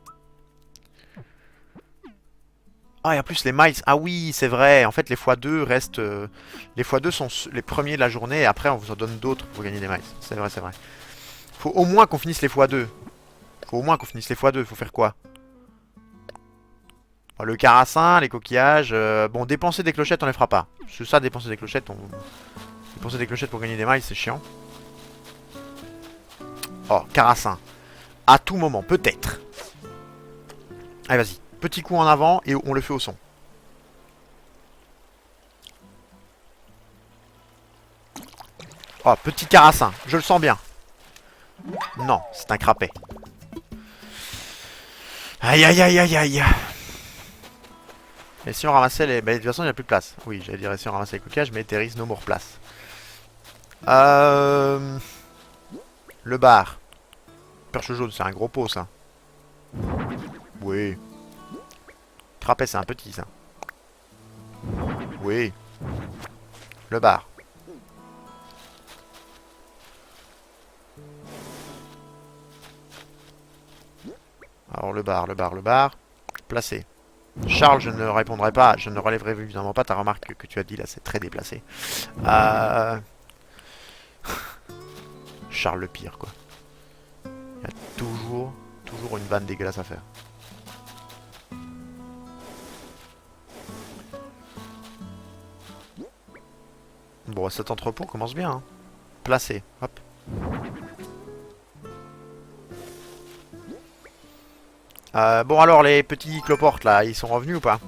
Ah, et en plus les miles. Ah oui, c'est vrai. En fait, les x2 restent... les x2 sont les premiers de la journée et après on vous en donne d'autres pour gagner des miles. C'est vrai, c'est vrai. Faut au moins qu'on finisse les x2. Faut faire quoi? Le carassin, les coquillages... bon, dépenser des clochettes, on les fera pas. C'est ça, dépenser des clochettes, dépenser des clochettes pour gagner des miles, c'est chiant. Oh, carassin. À tout moment, peut-être. Allez, vas-y. Petit coup en avant et on le fait au son. Oh, petit carassin. Je le sens bien. Non, c'est un crapet. Aïe. Et si on ramassait les... Bah, de toute façon, il n'y a plus de place. Oui, j'allais dire si on ramassait les coquillages, mais Terry's no more place. Le bar. Perche jaune, c'est un gros pot, ça. Oui. Crapet, c'est un petit, ça. Oui. Le bar. Alors, le bar. Placé. Charles, je ne répondrai pas, je ne relèverai évidemment pas ta remarque que tu as dit là, c'est très déplacé. Charles le pire, quoi. Il y a toujours une vanne dégueulasse à faire. Bon, cet entrepôt commence bien, hein. Placé, hop. Bon alors, les petits cloportes là, ils sont revenus ou pas?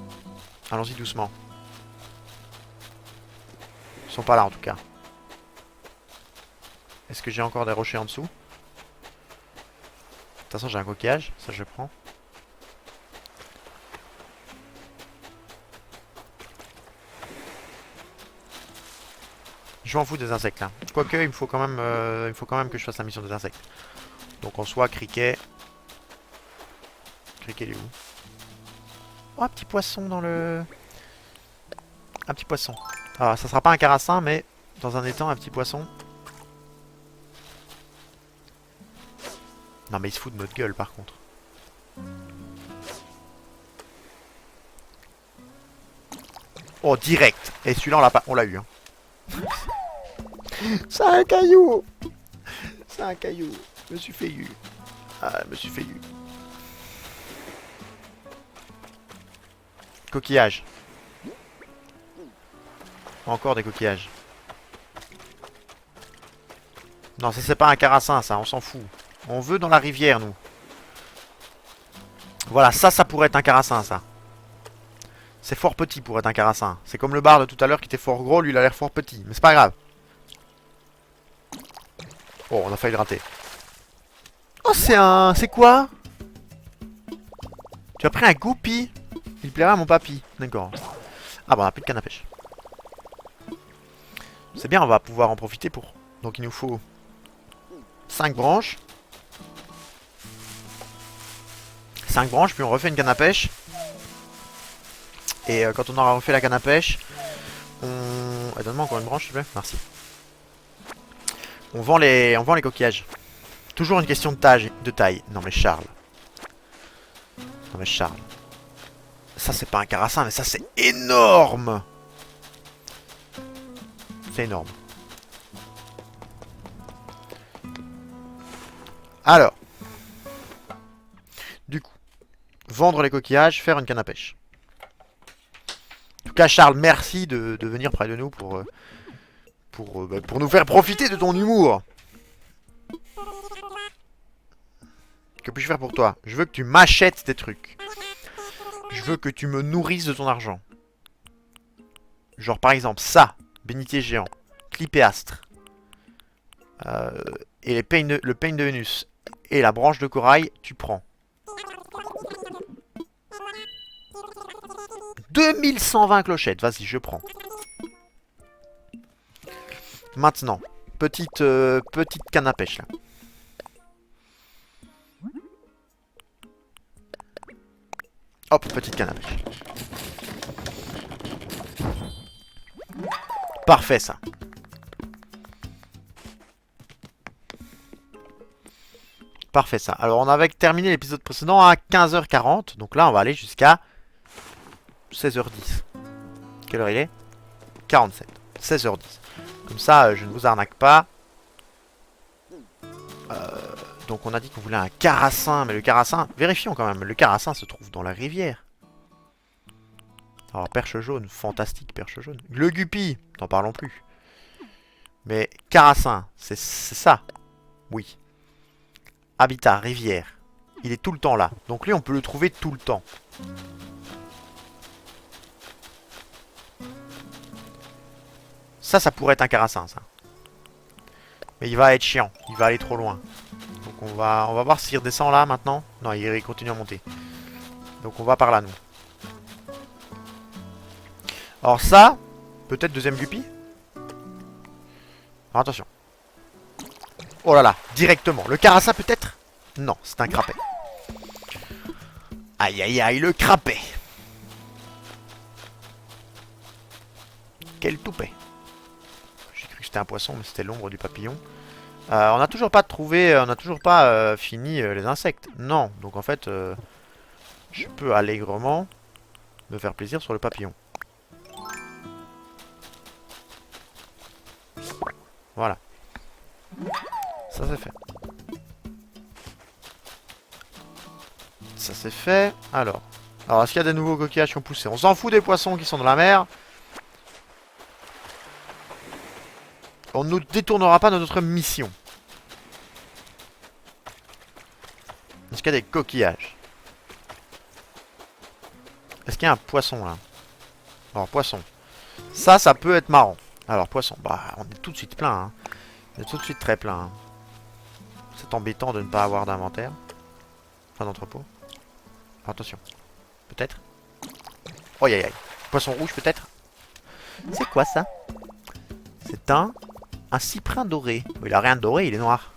Allons-y doucement. Ils sont pas là en tout cas. Est-ce que j'ai encore des rochers en dessous? De toute façon j'ai un coquillage, ça je prends. Je m'en fous des insectes là. Quoique il me faut quand même que je fasse la mission des insectes. Donc en soi, criquet. Criquet il est où? Oh, un petit poisson dans le... Un petit poisson. Alors ça sera pas un carassin mais dans un étang un petit poisson. Non mais il se fout de notre gueule par contre. Oh direct. Et celui-là on l'a eu hein. C'est un caillou. C'est un caillou. Je me suis fait eu. Ah, je me suis fait eu. Coquillage. Encore des coquillages. Non, ça c'est pas un carassin, ça, on s'en fout. On veut dans la rivière, nous. Voilà, ça pourrait être un carassin, ça. C'est fort petit pour être un carassin. C'est comme le bar de tout à l'heure qui était fort gros, lui il a l'air fort petit. Mais c'est pas grave. Oh, on a failli le rater. Oh, c'est un... C'est quoi? Tu as pris un goupille. Il plairait à mon papy. D'accord. Ah bon, on a plus de canne à pêche. C'est bien, on va pouvoir en profiter pour... Donc il nous faut 5 branches. 5 branches, puis on refait une canne à pêche. Et quand on aura refait la canne à pêche, on... Donne-moi encore une branche, s'il te plaît. Merci. On vend les coquillages. Toujours une question de taille. Non mais Charles. Ça c'est pas un carassin, mais ça c'est énorme. C'est énorme. Alors, du coup, vendre les coquillages, faire une canne à pêche. En tout cas, Charles, merci de venir près de nous pour nous faire profiter de ton humour. Que puis-je faire pour toi? Je veux que tu m'achètes des trucs. Je veux que tu me nourrisses de ton argent. Genre par exemple ça, bénitier géant, clipéastre, et le peigne de Vénus, et la branche de corail, tu prends. 2120 clochettes, vas-y, je prends. Maintenant, petite canne à pêche là. Hop, petite canne à pêche. Parfait ça. Parfait ça. Alors on avait terminé l'épisode précédent à 15h40. Donc là on va aller jusqu'à 16h10. Quelle heure il est? 47. 16h10. Comme ça je ne vous arnaque pas. Donc on a dit qu'on voulait un carassin. Mais le carassin, vérifions quand même. Le carassin se trouve dans la rivière. Alors perche jaune, fantastique perche jaune. Le guppy, n'en parlons plus. Mais carassin, c'est ça. Oui. Habitat, rivière. Il est tout le temps là. Donc lui, on peut le trouver tout le temps. Ça pourrait être un carassin, ça. Mais il va être chiant. Il va aller trop loin. Donc on va voir s'il redescend là, maintenant. Non, il continue à monter. Donc on va par là, nous. Alors ça, peut-être deuxième guppy. Alors, attention. Oh là là, directement. Le carassin peut-être? Non, c'est un crapet. Aïe aïe aïe, le crapet. Quel toupet. J'ai cru que c'était un poisson, mais c'était l'ombre du papillon. On n'a toujours pas trouvé, on n'a toujours pas fini les insectes. Non, donc en fait, je peux allègrement me faire plaisir sur le papillon. Voilà. Ça c'est fait. Ça c'est fait. Alors, est-ce qu'il y a des nouveaux coquillages qui ont poussé? On s'en fout des poissons qui sont dans la mer. On ne nous détournera pas de notre mission. Est-ce qu'il y a des coquillages? Est-ce qu'il y a un poisson là? Alors poisson. Ça peut être marrant. Alors poisson, bah on est tout de suite plein. Hein. On est tout de suite très plein. Hein. C'est embêtant de ne pas avoir d'inventaire. Enfin d'entrepôt. Attention. Peut-être. Oh aïe aïe. Poisson rouge peut-être. C'est quoi ça? C'est un cyprin doré. Il a rien de doré, il est noir.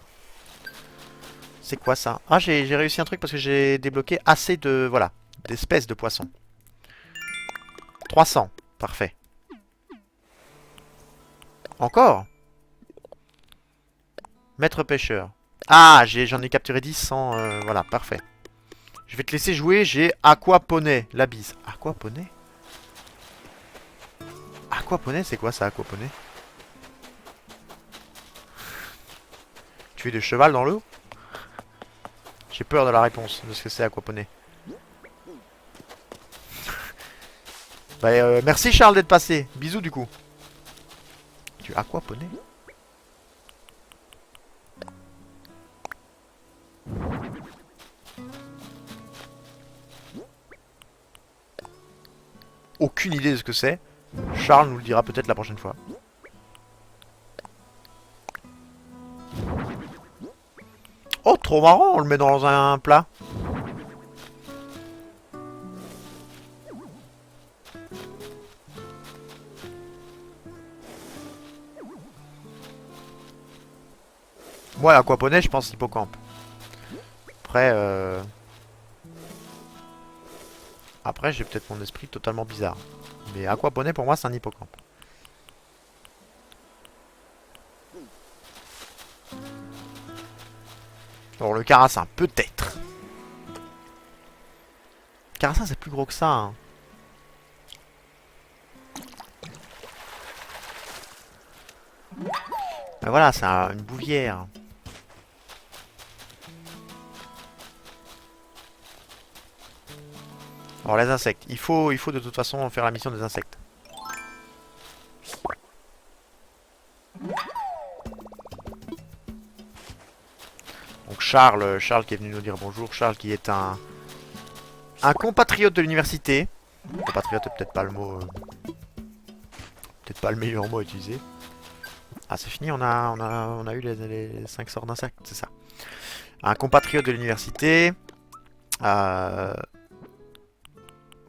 C'est quoi ça? Ah j'ai réussi un truc parce que j'ai débloqué assez de... Voilà. D'espèces de poissons. 300. Parfait. Encore? Maître pêcheur. Ah, j'en ai capturé 10 sans... voilà, parfait. Je vais te laisser jouer, j'ai aquaponé, la bise. Aquaponé? Aquaponé, c'est quoi ça, aquaponé? Tuer des chevals dans l'eau? J'ai peur de la réponse de ce que c'est aquaponé. Bah, merci Charles d'être passé. Bisous du coup. Tu aquaponé? Aucune idée de ce que c'est. Charles nous le dira peut-être la prochaine fois. Oh, trop marrant, on le met dans un plat. Moi, aquaponé, je pense hippocampe. Après, j'ai peut-être mon esprit totalement bizarre. Mais aquaponé, pour moi, c'est un hippocampe. Alors, le carassin, peut-être. Le carassin, c'est plus gros que ça. Hein. Mais voilà, c'est une bouvière. Alors les insectes, il faut de toute façon faire la mission des insectes. Donc Charles qui est venu nous dire bonjour. Charles qui est un compatriote de l'université. Compatriote, peut-être pas le mot... peut-être pas le meilleur mot à utiliser. Ah, c'est fini, on a eu les 5 sorts d'insectes, c'est ça. Un compatriote de l'université.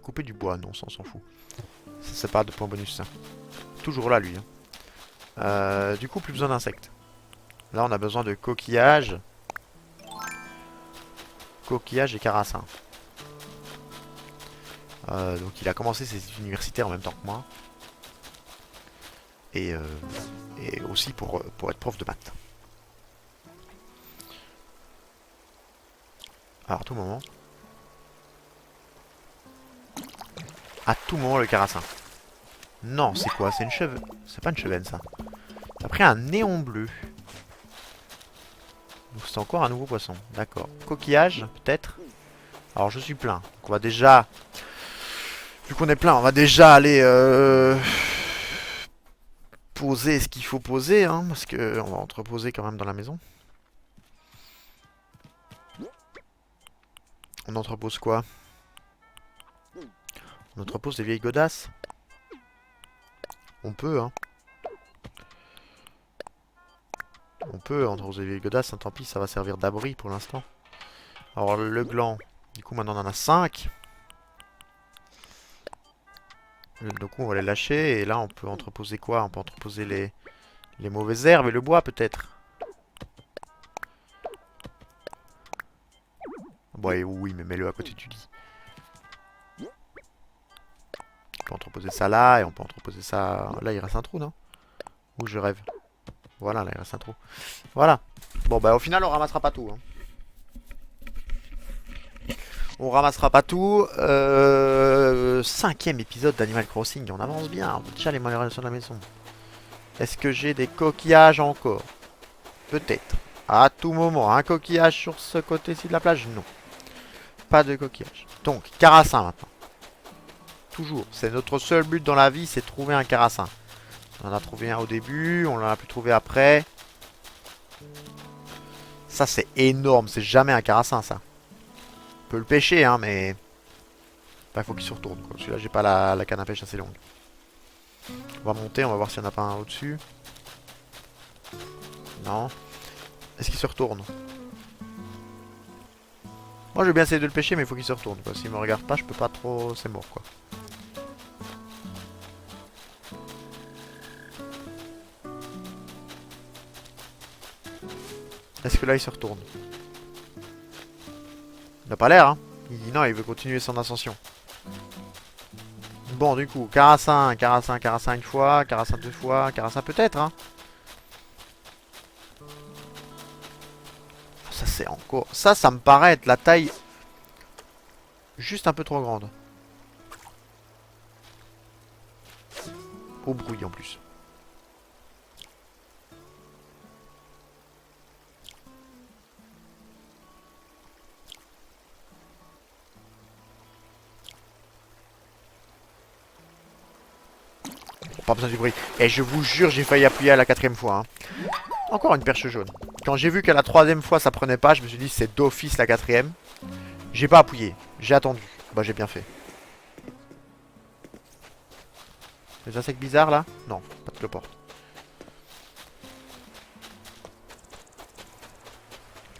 Couper du bois, non, ça on s'en fout. Ça, c'est pas de points bonus, ça. Toujours là, lui. Hein. Du coup, plus besoin d'insectes. Là, on a besoin de coquillages. Coquillages et carassins. Donc, il a commencé ses études universitaires en même temps que moi. Et aussi pour être prof de maths. Alors, à tout moment. À tout moment, le carassin. Non, c'est quoi? C'est une cheveux. C'est pas une chevenne, ça. T'as pris un néon bleu. Donc, c'est encore un nouveau poisson. D'accord. Coquillage, peut-être. Alors, je suis plein. Donc, on va déjà... Vu qu'on est plein, on va déjà aller... poser ce qu'il faut poser, hein, parce que on va entreposer quand même dans la maison. On entrepose quoi? On entrepose des vieilles godasses. On peut, hein. On peut entreposer des vieilles godasses, hein, tant pis, ça va servir d'abri pour l'instant. Alors le gland, du coup maintenant on en a 5. Du coup on va les lâcher, et là on peut entreposer quoi? On peut entreposer les mauvaises herbes et le bois peut-être. Bon, oui, mais mets-le à côté du lit. On peut entreposer ça là, et on peut entreposer ça... Là, il reste un trou, non? Ou je rêve? Voilà, là, il reste un trou. Voilà. Bon, bah, au final, on ramassera pas tout. Hein. On ramassera pas tout. 5e épisode d'Animal Crossing. On avance bien. On a déjà les améliorations de la maison. Est-ce que j'ai des coquillages encore? Peut-être. À tout moment. Un coquillage sur ce côté-ci de la plage? Non. Pas de coquillage. Donc, carassin maintenant. Toujours. C'est notre seul but dans la vie, c'est de trouver un carassin. On en a trouvé un au début, on en a pu trouver après. Ça, c'est énorme. C'est jamais un carassin, ça. On peut le pêcher, hein, mais... il faut qu'il se retourne. Celui-là, j'ai pas la canne à pêche assez longue. On va monter, on va voir s'il n'y en a pas un au-dessus. Non. Est-ce qu'il se retourne? Moi, je vais bien essayer de le pêcher, mais il faut qu'il se retourne. S'il me regarde pas, je peux pas trop... C'est mort, quoi. Est-ce que là, il se retourne? Il n'a pas l'air, hein. Il dit non, il veut continuer son ascension. Bon, du coup, carassin, carassin, carassin une fois, carassin 2 fois, carassin peut-être, hein. Ça, c'est encore... Ça me paraît être la taille... juste un peu trop grande. Au bruit, en plus. Pas besoin du bruit. Et je vous jure, j'ai failli appuyer à la 4e fois. Hein. Encore une perche jaune. Quand j'ai vu qu'à la 3e fois ça prenait pas, je me suis dit c'est d'office la 4e. J'ai pas appuyé. J'ai attendu. Bah j'ai bien fait. Les insectes bizarres là? Non, pas de cloporte.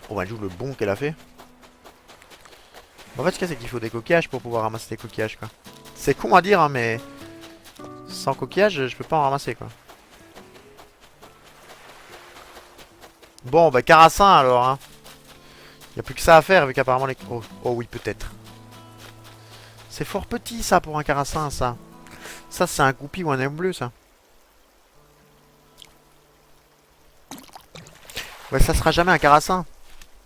On va jouer le bon qu'elle a fait. En fait, ce qu'il y a, c'est qu'il faut des coquillages pour pouvoir ramasser des coquillages, quoi. C'est con à dire, hein, mais... sans coquillages, je peux pas en ramasser, quoi. Bon, bah, carassin, alors, hein. Y a plus que ça à faire, vu qu'apparemment les... Oh, oh oui, peut-être. C'est fort petit, ça, pour un carassin, ça. Ça, c'est un goupille ou un œuf bleu, ça. Ouais, ça sera jamais un carassin.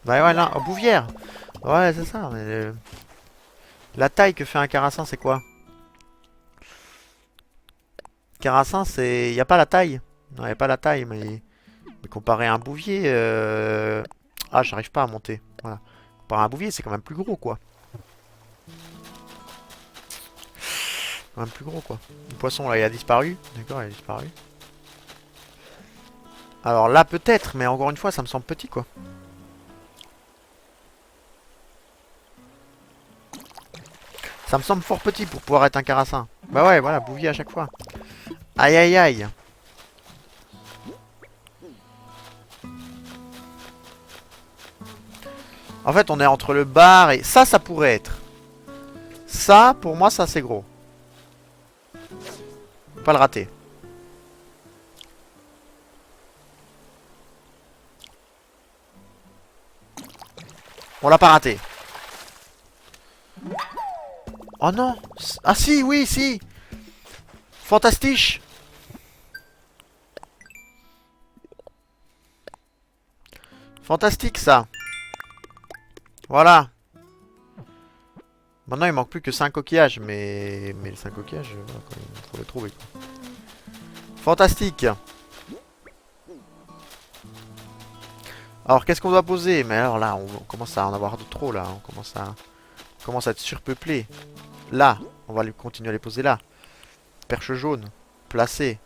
Bah ouais, là, en bouvière. Ouais, c'est ça, mais... la taille que fait un carassin, c'est quoi? Carassin, c'est... y a pas la taille. Non, y a pas la taille, mais comparé à un bouvier... Ah, j'arrive pas à monter. Voilà. Comparé à un bouvier, c'est quand même plus gros, quoi. quand même plus gros quoi. Le poisson là il a disparu. D'accord, il a disparu. Alors là peut-être, mais encore une fois ça me semble petit quoi. Ça me semble fort petit pour pouvoir être un carassin. Bah ouais, voilà, bouvier à chaque fois. Aïe aïe aïe. En fait on est entre le bar et... Ça pourrait être. Ça, pour moi, ça c'est gros. Faut pas le rater. On l'a pas raté. Oh non. Ah si, oui, si. Fantastique. Fantastique ça. Voilà. Maintenant il manque plus que 5 coquillages. Mais les 5 coquillages, voilà, il faut les trouver quoi. Fantastique. Alors qu'est-ce qu'on doit poser? Mais alors là, on commence à en avoir de trop là. On commence à être surpeuplé. Là, on va continuer à les poser là. Perche jaune. Placé.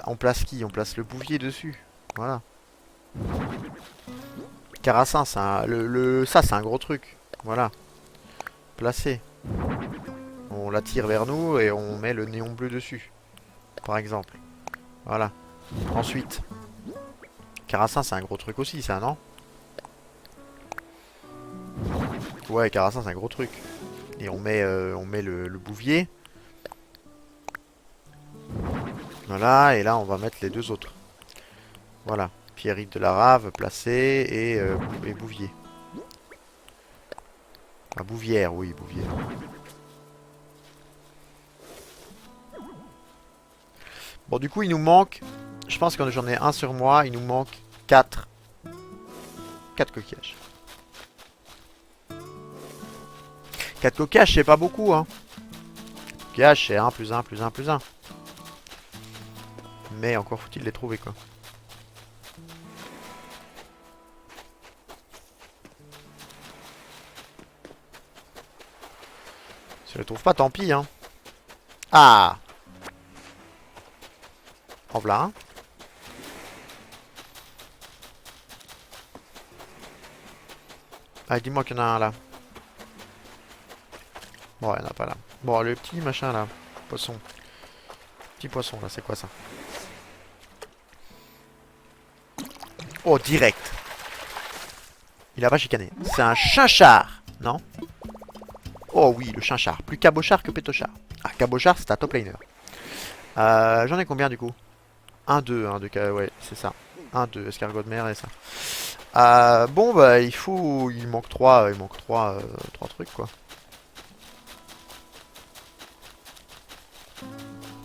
On place qui? On place le bouvier dessus. Voilà. Carassin, ça c'est un gros truc. Voilà. Placé. On l'attire vers nous et on met le néon bleu dessus. Par exemple. Voilà. Ensuite. Carassin, c'est un gros truc aussi, ça, non? Ouais, Carassin, c'est un gros truc. Et on met le bouvier. Voilà, et là, on va mettre les deux autres. Voilà. Pierrite de la Rave, placé, et bouvier. Ah, bouvière, oui, bouvière. Bon, du coup, il nous manque... Je pense que j'en ai un sur moi. Il nous manque 4 coquillages. 4 coquillages, c'est pas beaucoup, hein. Coquillages, c'est 1 plus 1 plus 1 plus 1. Mais encore faut-il les trouver, quoi. Si je les trouve pas, tant pis, hein. Ah! En voilà un. Ah, dis-moi qu'il y en a un là. Bon, il n'y en a pas là. Bon, le petit machin là. Poisson. Petit poisson là, c'est quoi ça? Oh, direct. Il a pas chicané. C'est un chinchard, non? Oh oui, le chinchard. Plus cabochard que pétochard. Ah, cabochard, c'est un top laner. J'en ai combien du coup? 1, 2, 1, 2, ouais, c'est ça. 1, 2, escargot de mer et ça. Bon, bah, il manque 3, trois trucs, quoi.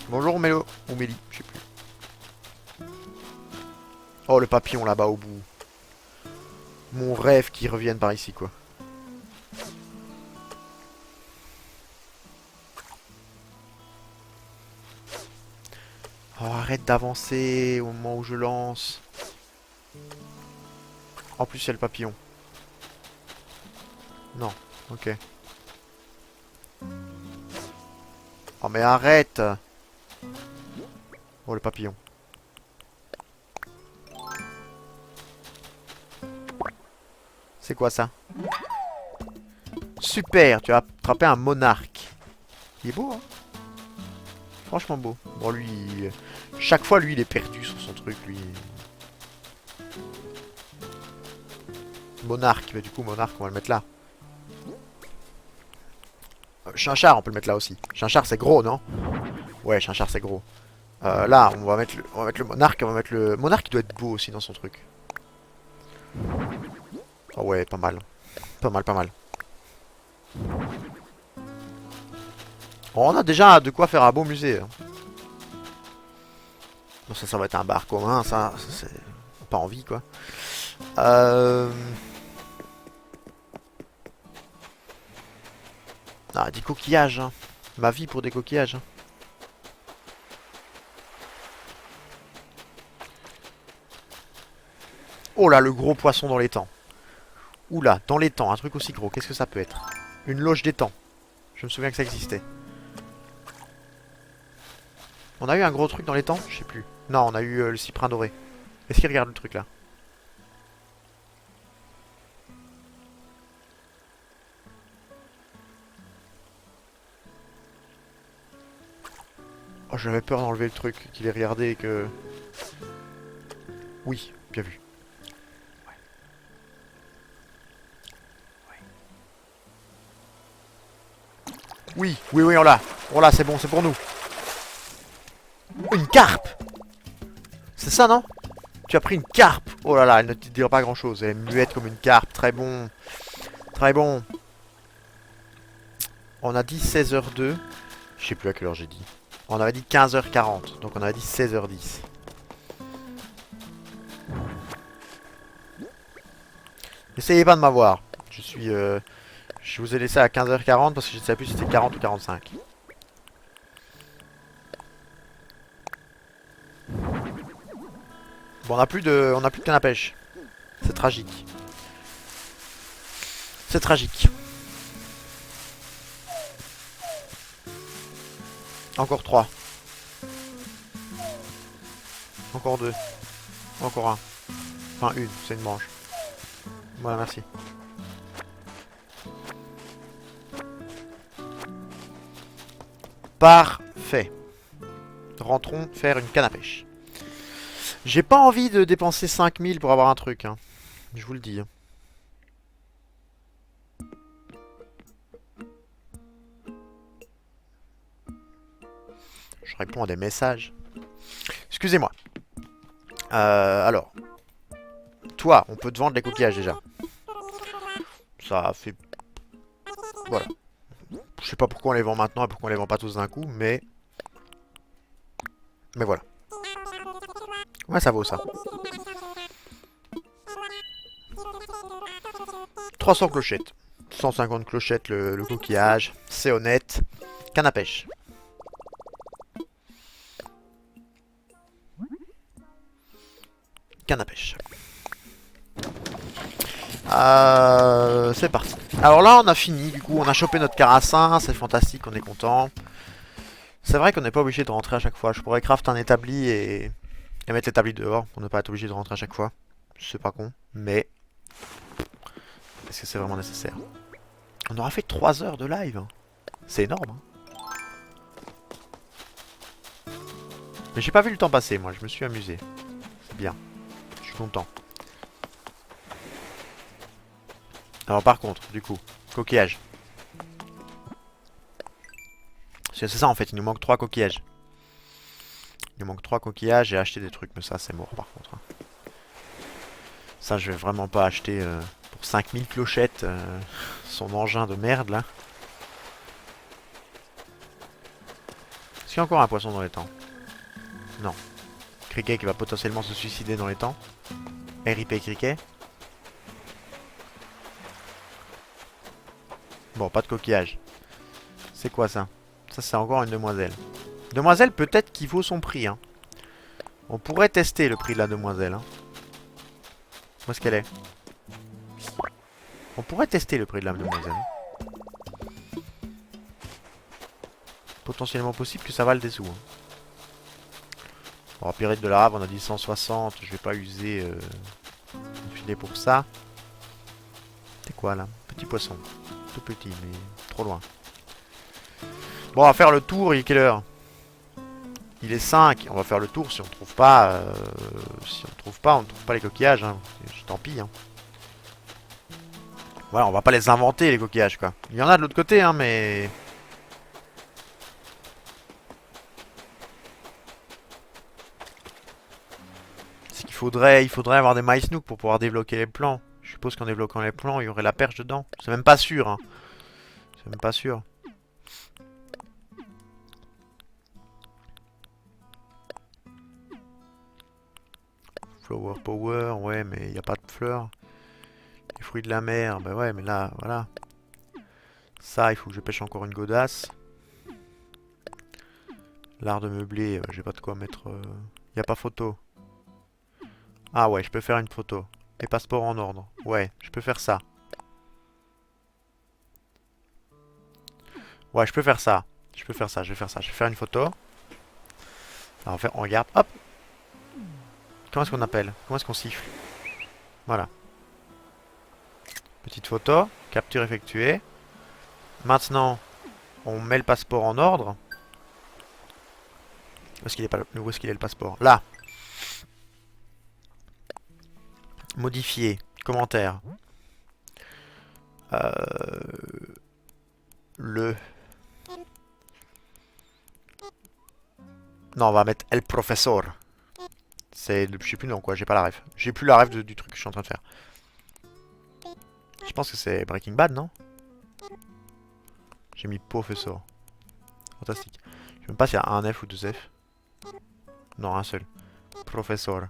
Bonjour Mélo, ou Méli, je sais plus. Oh, le papillon là-bas au bout. Mon rêve qu'il revienne par ici, quoi. Oh, arrête d'avancer au moment où je lance. En plus, il y a le papillon. Non, ok. Oh, mais arrête! Oh, le papillon. C'est quoi ça? Super, tu as attrapé un monarque. Il est beau, hein? Franchement beau. Bon, lui, chaque fois, lui, il est perdu sur son truc, lui. Monarque, mais du coup, monarque, on va le mettre là. Chinchard, on peut le mettre là aussi. Chinchard, c'est gros, non? Ouais, Chinchard, c'est gros. Là, on va mettre le monarque, on va mettre le... Monarque, il doit être beau aussi dans son truc. Oh ouais, pas mal. Pas mal, pas mal. Bon, on a déjà de quoi faire un beau musée. Hein. Bon, ça va être un bar commun, ça c'est pas envie, quoi. Ah, des coquillages, hein. Ma vie pour des coquillages. Hein. Oh là, le gros poisson dans les temps. Oula, dans les temps, un truc aussi gros, qu'est-ce que ça peut être? Une loge des temps. Je me souviens que ça existait. On a eu un gros truc dans les temps? Je sais plus. Non, on a eu le cyprin doré. Est-ce qu'il regarde le truc là? Oh, j'avais peur d'enlever le truc, qu'il ait regardé et que... Oui, bien vu. Oui, oui, oui, on l'a. On l'a, c'est bon, c'est pour nous. Une carpe! C'est ça, non? Tu as pris une carpe! Oh là là, elle ne te dira pas grand chose. Elle est muette comme une carpe. Très bon. Très bon. On a dit 16h02. Je sais plus à quelle heure j'ai dit. On avait dit 15h40. Donc on avait dit 16h10. Essayez pas de m'avoir. Je suis... Je vous ai laissé à 15h40 parce que je ne savais plus si c'était 40 ou 45. Bon, on a plus de canne à pêche. C'est tragique. C'est tragique. Encore 3. Encore 2. Encore un. Enfin, une, c'est une branche. Voilà, merci. Parfait. Rentrons faire une canne à pêche. J'ai pas envie de dépenser 5000 pour avoir un truc, hein. Je vous le dis. Je réponds à des messages. Excusez-moi. Alors. Toi, on peut te vendre les coquillages déjà. Ça fait... Voilà. Je sais pas pourquoi on les vend maintenant et pourquoi on les vend pas tous d'un coup, mais... Mais voilà. Ouais, ça vaut ça. 300 clochettes. 150 clochettes le coquillage. C'est honnête. Canne à pêche. Canne à pêche. C'est parti. Alors là, on a fini. Du coup, on a chopé notre carassin. C'est fantastique, on est content. C'est vrai qu'on n'est pas obligé de rentrer à chaque fois. Je pourrais craft un établi et mettre l'établi dehors pour ne pas être obligé de rentrer à chaque fois. C'est pas con, mais est-ce que c'est vraiment nécessaire? On aura fait 3 heures de live. C'est énorme. Hein. Mais j'ai pas vu le temps passer, moi. Je me suis amusé. C'est bien. Je suis content. Alors par contre, du coup, coquillage. C'est ça en fait, il nous manque 3 coquillages. Il nous manque 3 coquillages, j'ai acheté des trucs, mais ça c'est mort par contre. Hein. Ça je vais vraiment pas acheter pour 5000 clochettes son engin de merde là. Est-ce qu'il y a encore un poisson dans les temps? Non. Cricket qui va potentiellement se suicider dans les temps. RIP Cricket. Bon, pas de coquillage. C'est quoi ça? Ça c'est encore une demoiselle. Demoiselle peut-être qu'il vaut son prix. Hein. On pourrait tester le prix de la demoiselle. Hein. Où est-ce qu'elle est? On pourrait tester le prix de la demoiselle. Potentiellement possible que ça vale des sous. Hein. Bon, Pirate de la Rave, on a dit 160. Je vais pas user le filet pour ça. C'est quoi là? Petit poisson. Tout petit, mais trop loin. Bon, on va faire le tour. Il est quelle heure? Il est 5. On va faire le tour si on trouve pas. Si on trouve pas, on ne trouve pas les coquillages. Hein. Tant pis. Hein. Voilà, on va pas les inventer les coquillages quoi. Il y en a de l'autre côté, hein, mais. Il faudrait avoir des MySnook pour pouvoir débloquer les plans. Je suppose qu'en débloquant les plans, il y aurait la perche dedans. C'est même pas sûr. Hein. C'est même pas sûr. Flower Power, ouais, mais il n'y a pas de fleurs. Les fruits de la mer, bah ouais, mais là, voilà. Ça, il faut que je pêche encore une godasse. L'art de meubler, j'ai pas de quoi mettre... Il n'y a pas photo. Ah ouais, je peux faire une photo. Les passeports en ordre. Ouais, je peux faire ça. Ouais, je peux faire ça. Je peux faire ça, je vais faire ça. Je vais faire une photo. Alors en fait, on regarde, hop. Comment est-ce qu'on appelle? Comment est-ce qu'on siffle? Voilà. Petite photo, capture effectuée. Maintenant, on met le passeport en ordre. Où est-ce qu'il est le passeport? Là. Modifier. Commentaire. Le... Non, on va mettre El Professor. C'est... Je sais plus non quoi, j'ai pas la ref. J'ai plus la ref du truc que je suis en train de faire. Je pense que c'est Breaking Bad, non? J'ai mis Professor. Fantastique. Je sais même pas s'il y a un F ou deux F. Non, un seul. Professor.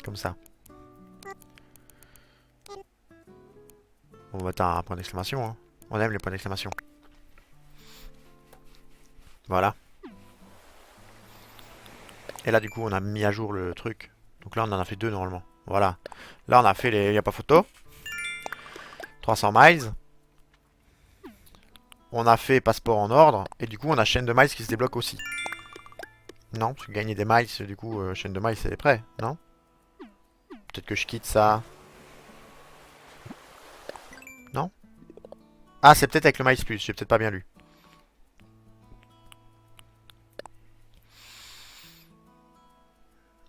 Comme ça. On va mettre un point d'exclamation. Hein. On aime les points d'exclamation. Voilà. Et là, du coup, on a mis à jour le truc. Donc là, on en a fait deux normalement. Voilà. Là, on a fait les... Il n'y a pas photo. 300 miles. On a fait passeport en ordre. Et du coup, on a chaîne de miles qui se débloque aussi. Non, parce que gagner des miles, du coup, chaîne de miles, c'est prêt, non? Peut-être que je quitte ça. Non? Ah, c'est peut-être avec le miles plus. J'ai peut-être pas bien lu.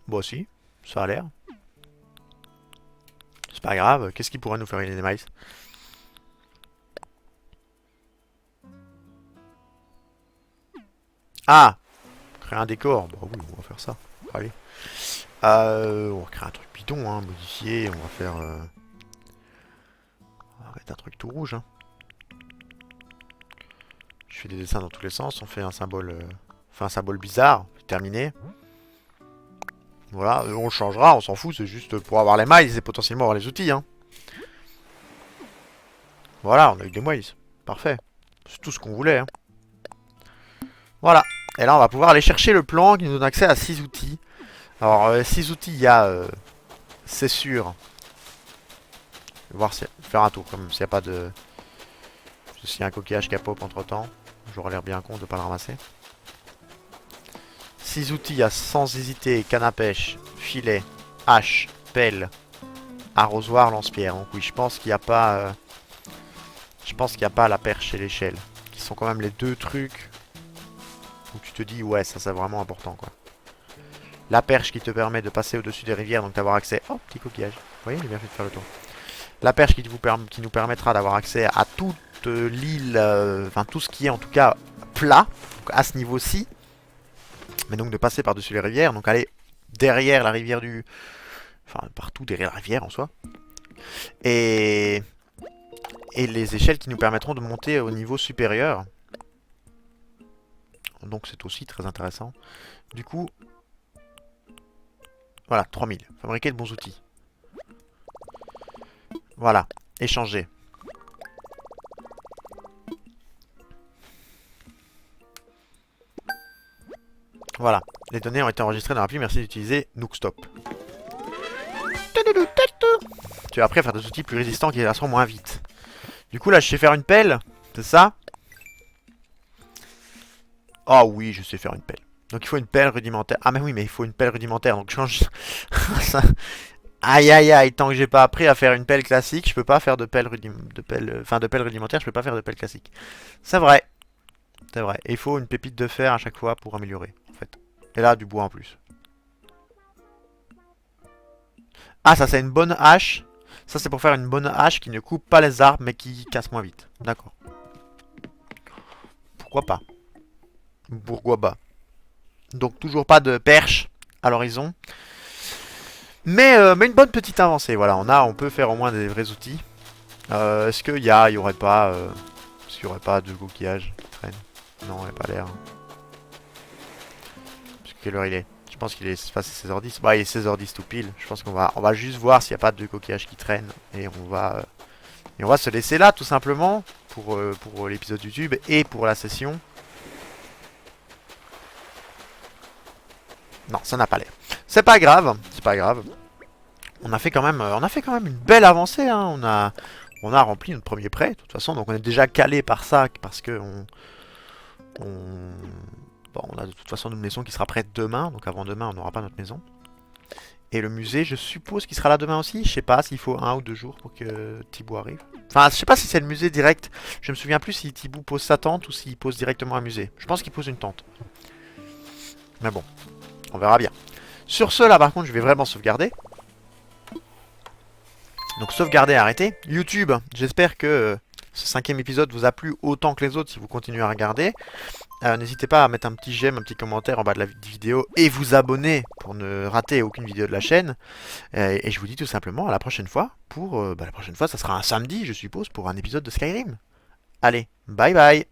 Bon, si. Ça a l'air. C'est pas grave. Qu'est-ce qui pourrait nous faire gagner des miles? Ah! Créer un décor. Bah oui, on va faire ça. Allez. On va créer un truc bidon, hein. Modifier. On va faire... On va mettre un truc tout rouge, hein. Je fais des dessins dans tous les sens. On fait un symbole... Enfin, un symbole bizarre. Terminé. Voilà, on le changera, on s'en fout, c'est juste pour avoir les miles et potentiellement avoir les outils. Hein. Voilà, on a eu des miles. Parfait. C'est tout ce qu'on voulait. Hein. Voilà. Et là, on va pouvoir aller chercher le plan qui nous donne accès à 6 outils. Alors, 6 outils, il y a... c'est sûr. Je vais voir si... faire un tour, comme s'il n'y a pas de... S'il y a un coquillage qui a pop entre temps. J'aurais l'air bien con de ne pas le ramasser. 6 outils, à sans hésiter, canne à pêche, filet, hache, pelle, arrosoir, lance-pierre. Donc oui, je pense qu'il n'y a pas... je pense qu'il n'y a pas la perche et l'échelle. Qui sont quand même les deux trucs où tu te dis, ouais, ça c'est vraiment important, quoi. La perche qui te permet de passer au-dessus des rivières, donc d'avoir accès... Oh, petit coquillage. Vous voyez, il est bien fait de faire le tour. La perche qui nous permettra d'avoir accès à toute l'île, enfin tout ce qui est en tout cas plat, donc à ce niveau-ci. Mais donc de passer par-dessus les rivières, donc aller derrière la rivière du... Enfin, partout derrière la rivière en soi. Et les échelles qui nous permettront de monter au niveau supérieur. Donc c'est aussi très intéressant. Du coup... Voilà, 3000. Fabriquer de bons outils. Voilà, échanger. Voilà, les données ont été enregistrées dans l'appli, merci d'utiliser Nookstop. Tu vas après faire des outils plus résistants qui lasseront moins vite. Du coup là je sais faire une pelle, c'est ça? Oh oui, je sais faire une pelle. Donc il faut une pelle rudimentaire. Ah mais oui, mais il faut une pelle rudimentaire, donc je change... Aïe aïe aïe, tant que j'ai pas appris à faire une pelle classique, je peux pas faire de pelle rudimentaire, je peux pas faire de pelle classique. C'est vrai. C'est vrai. Et il faut une pépite de fer à chaque fois pour améliorer, en fait. Et là, du bois en plus. Ah, ça c'est une bonne hache. Ça c'est pour faire une bonne hache qui ne coupe pas les arbres, mais qui casse moins vite. D'accord. Pourquoi pas? Pourquoi pas? Donc toujours pas de perche à l'horizon. Mais une bonne petite avancée, voilà, on peut faire au moins des vrais outils. Est-ce qu'il y aurait pas... est-ce qu'il y aurait pas de coquillages qui traînent? Non, il n'y a pas l'air. Quelle heure il est? Je pense qu'il est passé 16h10. Bah, il est 16h10 tout pile. Je pense qu'on va juste voir s'il n'y a pas de coquillages qui traînent. Et on va se laisser là, tout simplement, pour l'épisode YouTube et pour la session. Non, ça n'a pas l'air. C'est pas grave, c'est pas grave. On a fait quand même une belle avancée. Hein. On a rempli notre premier prêt, de toute façon. Donc on est déjà calé par ça, parce que Bon, on a de toute façon une maison qui sera prête demain, donc avant demain, on n'aura pas notre maison. Et le musée, je suppose qu'il sera là demain aussi. Je sais pas s'il faut 1 ou 2 jours pour que Thibaut arrive. Enfin, je sais pas si c'est le musée direct. Je me souviens plus si Thibaut pose sa tente ou s'il pose directement un musée. Je pense qu'il pose une tente. Mais bon, on verra bien. Sur ce, là, par contre, je vais vraiment sauvegarder. Donc, sauvegarder, arrêter. YouTube, j'espère que ce 5e épisode vous a plu autant que les autres si vous continuez à regarder. N'hésitez pas à mettre un petit j'aime, un petit commentaire en bas de la vidéo et vous abonner pour ne rater aucune vidéo de la chaîne. Et je vous dis tout simplement à la prochaine fois pour... la prochaine fois, ça sera un samedi, je suppose, pour un épisode de Skyrim. Allez, bye bye!